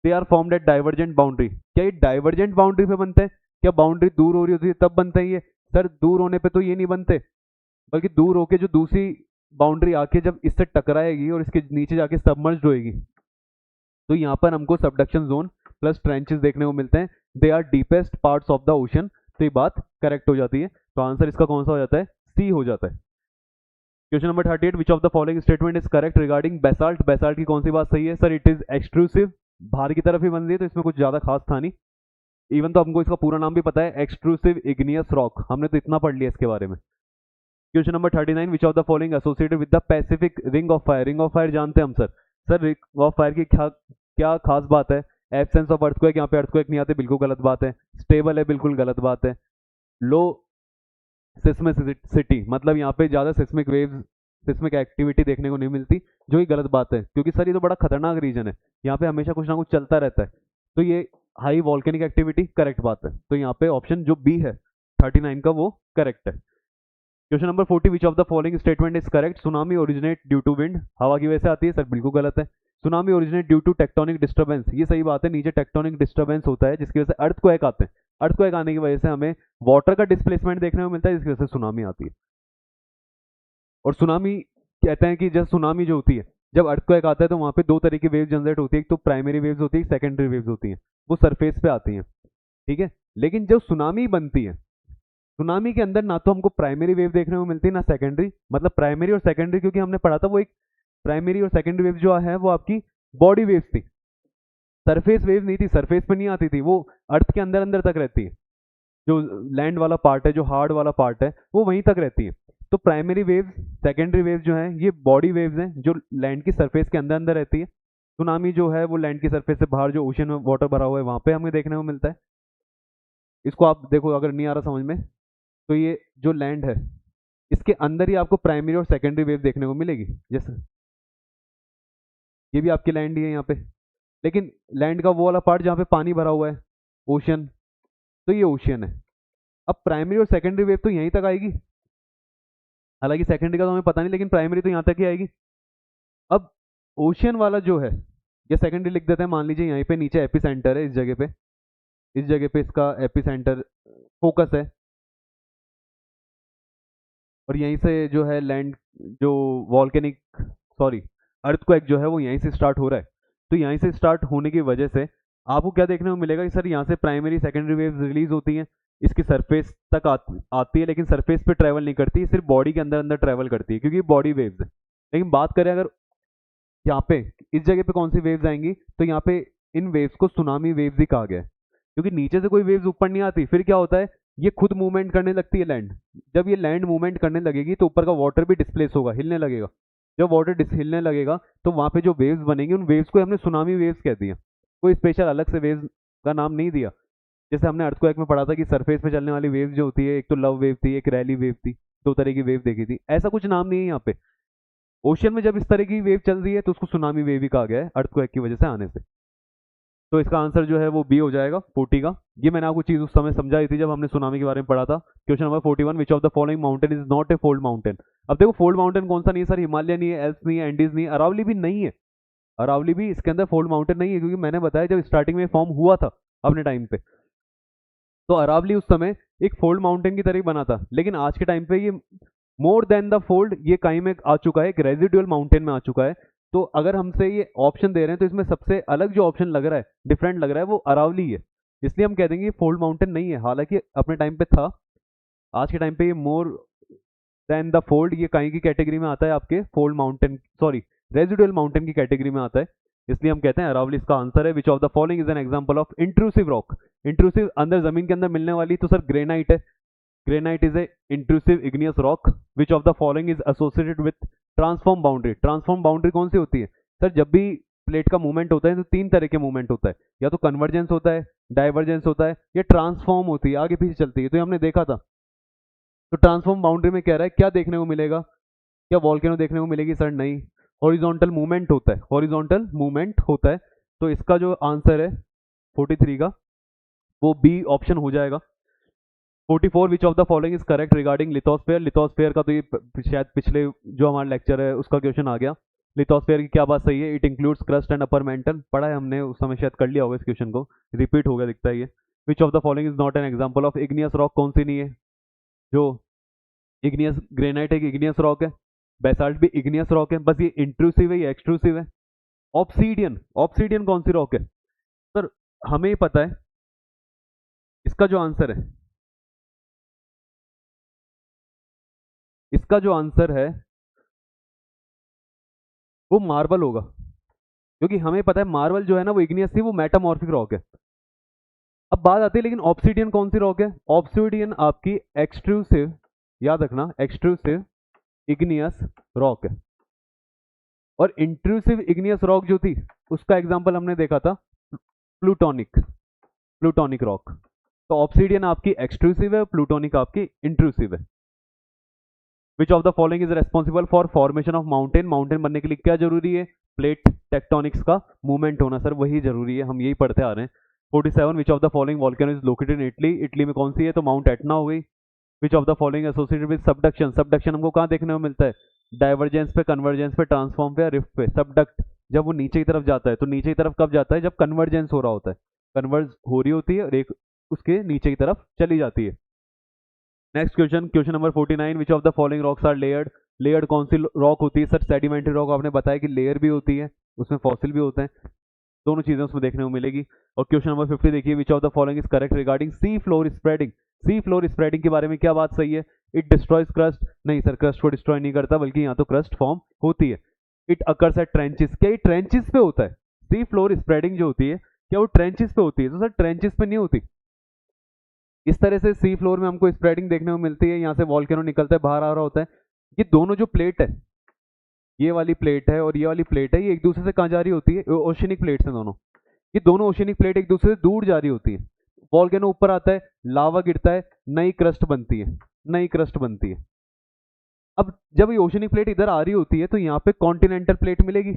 S1: They are formed at divergent boundary, क्या ये डाइवर्जेंट बाउंड्री पे बनते हैं, क्या बाउंड्री दूर हो रही होती है तब बनते हैं ये, सर दूर होने पे तो ये नहीं बनते, बल्कि दूर होके जो दूसरी बाउंड्री आके जब इससे टकराएगी और इसके नीचे जाके सबमर्ज होएगी, तो यहाँ पर हमको सबडक्शन जोन प्लस ट्रेंचेस देखने को मिलते हैं। They are deepest parts of the ocean, तो ये बात करेक्ट हो जाती है। तो आंसर इसका कौन सा हो जाता है, सी हो जाता है। Question number 38, which of the following statement is correct regarding basalt, basalt की कौन सी बात सही है सर, इट इज एक्सट्रूसिव, बाहर की तरफ ही बन रही है, तो इसमें कुछ ज्यादा खास था नहीं। इवन तो हमको इसका पूरा नाम भी पता है, एक्सट्रूसिव इग्नियस रॉक, हमने तो इतना पढ़ लिया इसके बारे में। Question number 39, which of the following associated with the Pacific ring of fire, ring of fire जानते हैं हम sir, sir ring of fire की क्या क्या खास बात है, एब्सेंस ऑफ अर्थक्वेक, यहाँ पे अर्थक्वेक नहीं आते, बिल्कुल गलत बात है। स्टेबल है, बिल्कुल गलत बात है। लो सिस्मिसिटी, मतलब यहाँ पे ज्यादा सिस्मिक वेव्स, सिस्मिक एक्टिविटी देखने को नहीं मिलती, जो ही गलत बात है, क्योंकि सर ये तो बड़ा खतरनाक रीजन है, यहाँ पे हमेशा कुछ ना कुछ चलता रहता है, तो ये हाई वॉल्केनिक एक्टिविटी करेक्ट बात है। तो यहाँ पे ऑप्शन जो बी है 39 का वो करेक्ट है। Question number 40, which of the following statement is correct, tsunami originate due to wind, हवा की वजह से आती है, सर बिल्कुल गलत है। Tsunami originate due to tectonic disturbance, ये सही बात है, नीचे टेक्टोनिक डिस्टर्बेंस होता है जिसकी वजह से अर्थक्वेक आते हैं, अर्थक्वेक आने की वजह से हमें वाटर का डिस्प्लेसमेंट देखने को मिलता है, जिसकी वजह से सुनामी आती है। और सुनामी कहते हैं कि जब सुनामी जो होती है, जब अर्थक्वेक आता है तो वहां पे दो तरह की वेव जनरेट होती है, एक तो प्राइमरी वेव्स होती है, सेकेंडरी वेव्स होती हैं, वो सरफेस पे आती हैं, ठीक है। लेकिन जब सुनामी बनती है, सुनामी के अंदर ना तो हमको प्राइमरी वेव देखने को मिलती है ना सेकेंडरी, मतलब प्राइमरी और सेकेंडरी क्योंकि हमने पढ़ा था वो एक प्राइमरी और सेकेंडरी वेव जो है वो आपकी बॉडी वेव्स थी, सरफेस वेव नहीं थी, सरफेस पे नहीं आती थी, वो अर्थ के अंदर अंदर तक रहती है, जो लैंड वाला पार्ट है, जो हार्ड वाला पार्ट है, वो वहीं तक रहती है। तो प्राइमरी वेव्स, सेकेंडरी वेव्स जो है ये बॉडी वेव्स हैं जो लैंड की सरफेस के अंदर अंदर रहती है। सुनामी जो है वो लैंड की सरफेस से बाहर जो ओशन में वाटर भरा हुआ है वहां पे हमें देखने को मिलता है। इसको आप देखो, अगर नहीं आ रहा समझ में, तो ये जो लैंड है इसके अंदर ही आपको प्राइमरी और सेकेंडरी वेव देखने को मिलेगी। जैसे ये भी आपकी लैंड ही है यहाँ पे, लेकिन लैंड का वो वाला पार्ट जहाँ पे पानी भरा हुआ है, ओशन, तो ये ओशियन है। अब प्राइमरी और सेकेंडरी वेव तो यहीं तक आएगी, हालांकि सेकेंडरी का तो हमें पता नहीं, लेकिन प्राइमरी तो यहाँ तक ही आएगी। अब ओशियन वाला जो है, ये सेकेंडरी लिख देते हैं, मान लीजिए यहीं पे नीचे एपी सेंटर है, इस जगह पे, इस जगह पे इसका एपी सेंटर फोकस है, और यहीं से जो है लैंड, जो वॉल्केनिक, सॉरी अर्थक्वेक जो है वो यहीं से स्टार्ट हो रहा है। तो यहीं से स्टार्ट होने की वजह से आपको क्या देखने को मिलेगा कि सर यहाँ से प्राइमरी सेकेंडरी वेव्स रिलीज होती हैं, इसकी सरफेस तक आती है, लेकिन सरफेस पे ट्रैवल नहीं करती, सिर्फ बॉडी के अंदर अंदर ट्रैवल करती है, क्योंकि बॉडी वेव्स है। लेकिन बात करें अगर यहाँ पे इस जगह पे कौन सी वेव्स आएंगी, तो यहाँ पे इन वेव्स को सुनामी वेव्स ही कहा गया है, क्योंकि नीचे से कोई वेव्स ऊपर नहीं आती। फिर क्या होता है, ये खुद मूवमेंट करने लगती है लैंड, जब ये लैंड मूवमेंट करने लगेगी तो ऊपर का वाटर भी डिस्प्लेस होगा, हिलने लगेगा। जब वाटर हिलने लगेगा तो वहां पे जो वेव्स बनेंगी, उन वेव्स को हमने सुनामी वेव्स कह दिया, कोई स्पेशल अलग से वेव्स का नाम नहीं दिया। जैसे हमने अर्थक्वेक में पढ़ा था कि सरफेस पे चलने वाली वेव्स जो होती है, एक तो लव वेव थी, एक रैली वेव थी, दो तरह की वेव देखी थी, ऐसा कुछ नाम नहीं है यहाँ पे। ओशियन में जब इस तरह की वेव चल रही है तो उसको सुनामी वेव ही कहा गया है, अर्थक्वेक की वजह से आने से। तो इसका आंसर जो है वो बी हो जाएगा, 40 का। ये मैंने आपको चीज उस समय समझाई थी जब हमने सुनामी के बारे में पढ़ा था। Question number 41, which of the following mountain is not a fold mountain. अब देखो फोल्ड माउंटेन कौन सा नहीं है सर, हिमालय नहीं है, एल्प्स नहीं है, एंडीज नहीं है, अरावली भी नहीं है। अरावली भी इसके अंदर फोल्ड माउंटेन नहीं है, क्योंकि मैंने बताया जब स्टार्टिंग में फॉर्म हुआ था अपने टाइम पे, तो अरावली उस समय एक फोल्ड माउंटेन की तरह बना था, लेकिन आज के टाइम पे ये मोर देन द फोल्ड, ये कहीं में आ चुका है, एक रेजिडुअल माउंटेन में आ चुका है। तो अगर हमसे ये ऑप्शन दे रहे हैं तो इसमें सबसे अलग जो ऑप्शन लग रहा है, डिफरेंट लग रहा है, वो अरावली है, इसलिए हम कह देंगे फोल्ड माउंटेन नहीं है, हालांकि अपने टाइम पे था। आज के टाइम पे ये मोर देन द फोल्ड, ये कहीं की कैटेगरी में आता है, आपके fold mountain, sorry residual mountain की कैटेगरी में आता है, इसलिए हम कहते हैं अरावली इसका आंसर है। Which of the following is an example of intrusive rock. Intrusive अंदर जमीन के अंदर मिलने वाली, तो सर ग्रेनाइट है, granite is a intrusive igneous rock. Which of the following is associated with transform boundary. Transform boundary कौन सी होती है सर, जब भी प्लेट का मूवमेंट होता है तो तीन तरह के मूवमेंट होता है, या तो कन्वर्जेंस होता है, डाइवर्जेंस होता है, या ट्रांसफॉर्म होती है, आगे पीछे चलती है, तो ये हमने देखा था। तो ट्रांसफॉर्म बाउंड्री में कह रहा है क्या देखने को मिलेगा, क्या वॉल्केनो देखने को मिलेगी सर, नहीं, हॉरिजॉन्टल मूवमेंट होता है, हॉरिजॉन्टल मूवमेंट होता है। तो इसका जो आंसर है 43 का, वो बी ऑप्शन हो जाएगा। 44, विच of the following is correct regarding lithosphere. Lithosphere का तो ये शायद पिछले जो हमारा लेक्चर है उसका क्वेश्चन आ गया। लिथोस्फेयर की क्या बात सही है, it includes crust and upper mantle, पढ़ा है हमने उस समय, शायद कर लिया होगा इस क्वेश्चन को, रिपीट हो गया दिखता है ये। विच of the following is not an example of igneous rock, कौन सी नहीं है, जो इग्नियस, ग्रेनाइट एक इग्नियस रॉक है, बेसाल्ट भी इग्नियस रॉक है, बस ये इंट्रूसिव है, ये एक्सट्रूसिव है। ऑब्सीडियन, ऑब्सीडियन कौन सी रॉक है सर, हमें पता है, इसका जो आंसर है, इसका जो आंसर है वो मार्बल होगा, क्योंकि हमें पता है मार्बल जो है ना वो इग्नियस थी, वो मेटामॉर्फिक रॉक है। अब बात आती है लेकिन ऑब्सीडियन कौन सी रॉक है, ऑब्सीडियन आपकी एक्सट्रूसिव, याद रखना एक्सट्रूसिव इग्नियस रॉक है। और इंट्रूसिव इग्नियस रॉक जो थी उसका एग्जांपल हमने देखा था प्लूटोनिक, प्लूटोनिक रॉक। तो ऑब्सीडियन आपकी एक्सट्रूसिव है, प्लूटोनिक आपकी इंट्रूसिव है। Which of the following is responsible for formation of mountain. Mountain बनने के लिए क्या जरूरी है, प्लेट टेक्टोनिक्स का मूवमेंट होना सर, वही जरूरी है, हम यही पढ़ते आ रहे हैं। 47, विच of the following volcano is located in Italy. Italy में कौन सी है, तो माउंट एटना हो गई। विच of the following associated with subduction. Subduction हमको कहाँ देखने को मिलता है, डाइवर्जेंस पे, कन्वर्जेंस पे, ट्रांसफॉर्म पे, रिफ्ट पे। सबडक्ट जब वो नीचे की तरफ जाता है, तो नीचे की तरफ कब जाता है, जब कन्वर्जेंस हो रहा होता है, कन्वर्ज हो रही होती है, और एक उसके नीचे की तरफ चली जाती है। Next question, question number 49, which of the following rocks are layered. Layered कौन सी रॉक होती है सर? Sedimentary rock. आपने बताया कि लेयर भी होती है, उसमें फॉसिल भी होते हैं, दोनों चीजें उसमें देखने को मिलेगी। और क्वेश्चन नंबर 50 देखिए, which of the following is correct regarding sea floor spreading. Sea floor spreading के बारे में क्या बात सही है? It destroys crust. नहीं सर, क्रस्ट को डिस्ट्रॉय नहीं करता, बल्कि यहाँ तो क्रस्ट फॉर्म होती है। It occurs at trenches. क्या ये ट्रेंचेस पे होता है? सी फ्लोर स्प्रेडिंग जो होती है क्या वो ट्रेंचेस पे होती है? तो सर ट्रेंचेस पे नहीं होती। इस तरह से सी फ्लोर में हमको स्प्रेडिंग देखने को मिलती है, यहाँ से वॉल्केनो निकलता है, बाहर आ रहा होता है। ये दोनों जो प्लेट है, ये वाली प्लेट है और ये वाली प्लेट है, ये एक दूसरे से कहाँ जा रही होती है? ओशनिक प्लेट्स हैं दोनों। ये दोनों ओशनिक प्लेट एक दूसरे से दूर जा रही होती है। वॉल्केनो ऊपर आता है, लावा गिरता है, नई क्रस्ट बनती है, नई क्रस्ट बनती है। अब जब ये ओशनिक प्लेट इधर आ रही होती है तो यहाँ पे कॉन्टिनेंटल प्लेट मिलेगी,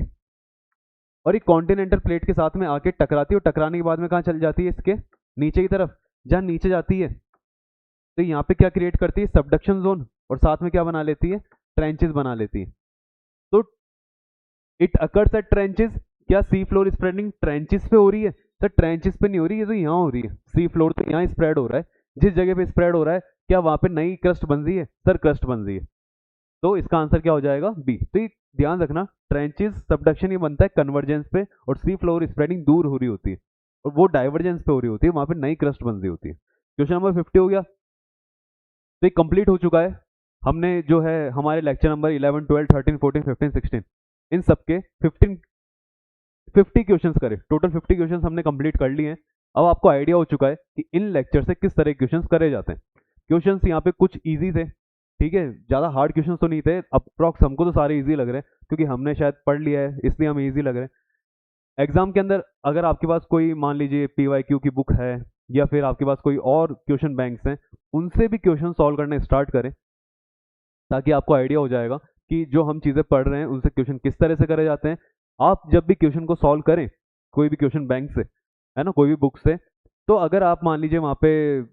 S1: और ये कॉन्टिनेंटल प्लेट के साथ में आके टकराती है, और टकराने के बाद में कहाँ चल जाती है? इसके नीचे की तरफ। जहाँ नीचे जाती है तो यहाँ पे क्या क्रिएट करती है? सबडक्शन जोन, और साथ में क्या बना लेती है? ट्रेंचेस बना लेती है। तो इट अकर्स एट ट्रेंचेस। क्या सी फ्लोर स्प्रेडिंग ट्रेंचेस पे हो रही है? सर ट्रेंचेस पे नहीं हो रही है, तो यहाँ हो रही है। सी फ्लोर तो यहाँ स्प्रेड हो रहा है, जिस जगह पे स्प्रेड हो रहा है क्या वहां पे नई क्रस्ट बन रही है? सर क्रस्ट बन रही है। तो इसका आंसर क्या हो जाएगा? बी। तो ये ध्यान रखना, ट्रेंचेस सबडक्शन ये बनता है कन्वर्जेंस पे, और सी फ्लोर स्प्रेडिंग दूर हो रही होती है, और वो डाइवर्जेंस पे हो रही होती है, वहां पे नई क्रस्ट बन रही होती है। क्वेश्चन नंबर 50 हो गया। तो ये कंप्लीट हो चुका है। हमने जो है हमारे लेक्चर नंबर 11, 12, 13, 14, 15, 16 इन सबके 50 क्वेश्चंस करे। टोटल 50 क्वेश्चंस हमने कंप्लीट कर लिए हैं। अब आपको आइडिया हो चुका है कि इन लेक्चर से किस तरह के क्वेश्चंस करे जाते हैं। क्वेश्चंस यहाँ पे कुछ इजी थे, ठीक है, ज़्यादा हार्ड क्वेश्चंस तो नहीं थे। अप्रॉक्स हमको तो सारे इजी लग रहे हैं, क्योंकि हमने शायद पढ़ लिया है इसलिए हमें इजी लग रहे हैं। एग्जाम के अंदर अगर आपके पास कोई मान लीजिए PYQ की बुक है, या फिर आपके पास कोई और क्वेश्चन बैंक्स हैं, उनसे भी क्वेश्चन सॉल्व करना स्टार्ट करें, ताकि आपको आइडिया हो जाएगा कि जो हम चीज़ें पढ़ रहे हैं उनसे क्वेश्चन किस तरह से करे जाते हैं। आप जब भी क्वेश्चन को सॉल्व करें कोई भी क्वेश्चन बैंक से, है ना, कोई भी बुक से, तो अगर आप मान लीजिए वहाँ पे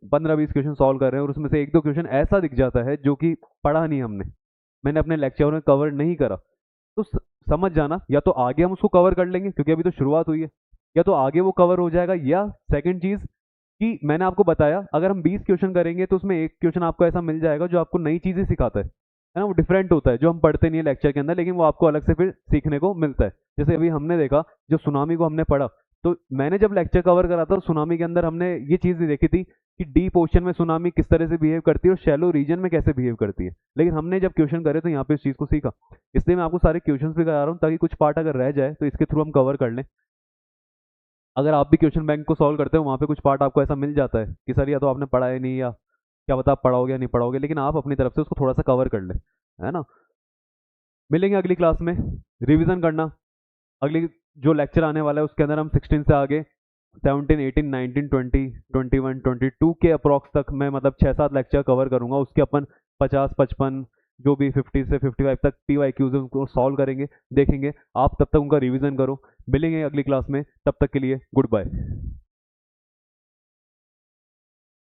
S1: 15-20 क्वेश्चन सॉल्व कर रहे हैं और उसमें से एक दो क्वेश्चन ऐसा दिख जाता है जो कि पढ़ा नहीं हमने, मैंने अपने लेक्चर में कवर नहीं करा, तो समझ जाना या तो आगे हम उसको कवर कर लेंगे क्योंकि अभी तो शुरुआत हुई है, या तो आगे वो कवर हो जाएगा, या सेकंड चीज़ कि मैंने आपको बताया अगर हम 20 क्वेश्चन करेंगे तो उसमें एक क्वेश्चन आपको ऐसा मिल जाएगा जो आपको नई चीज़ें सिखाता है ना, वो डिफरेंट होता है, जो हम पढ़ते नहीं है लेक्चर के अंदर, लेकिन वो आपको अलग से फिर सीखने को मिलता है। जैसे अभी हमने देखा, जो सुनामी को हमने पढ़ा, तो मैंने जब लेक्चर कवर करा था तो सुनामी के अंदर हमने ये चीज़ नहीं देखी थी कि डीप ओशन में सुनामी किस तरह से बिहेव करती है और शैलो रीजन में कैसे बिहेव करती है, लेकिन हमने जब क्वेश्चन करे तो यहाँ पे इस चीज़ को सीखा। इसलिए मैं आपको सारे क्वेश्चन भी करा रहा हूँ ताकि कुछ पार्ट अगर रह जाए तो इसके थ्रू हम कवर कर लें। अगर आप भी क्वेश्चन बैंक को सॉल्व करते हो, वहाँ पे कुछ पार्ट आपको ऐसा मिल जाता है कि सर या तो आपने पढ़ा है नहीं, या क्या पता आप पढ़ाओगे या नहीं पढ़ाओगे, लेकिन आप अपनी तरफ से उसको थोड़ा सा कवर कर ले, है ना। मिलेंगे अगली क्लास में, रिवीजन करना। अगली जो लेक्चर आने वाला है उसके अंदर हम 16 से आगे 17, 18, 19, 20, 21, 22 के अप्रॉक्स तक मैं मतलब 6-7 लेक्चर कवर करूंगा। उसके अपन 50, 55 जो भी 50 से 55 तक PYQs उनको सॉल्व करेंगे, देखेंगे। आप तब तक उनका रिवीजन करो। मिलेंगे अगली क्लास में, तब तक के लिए गुड बाय।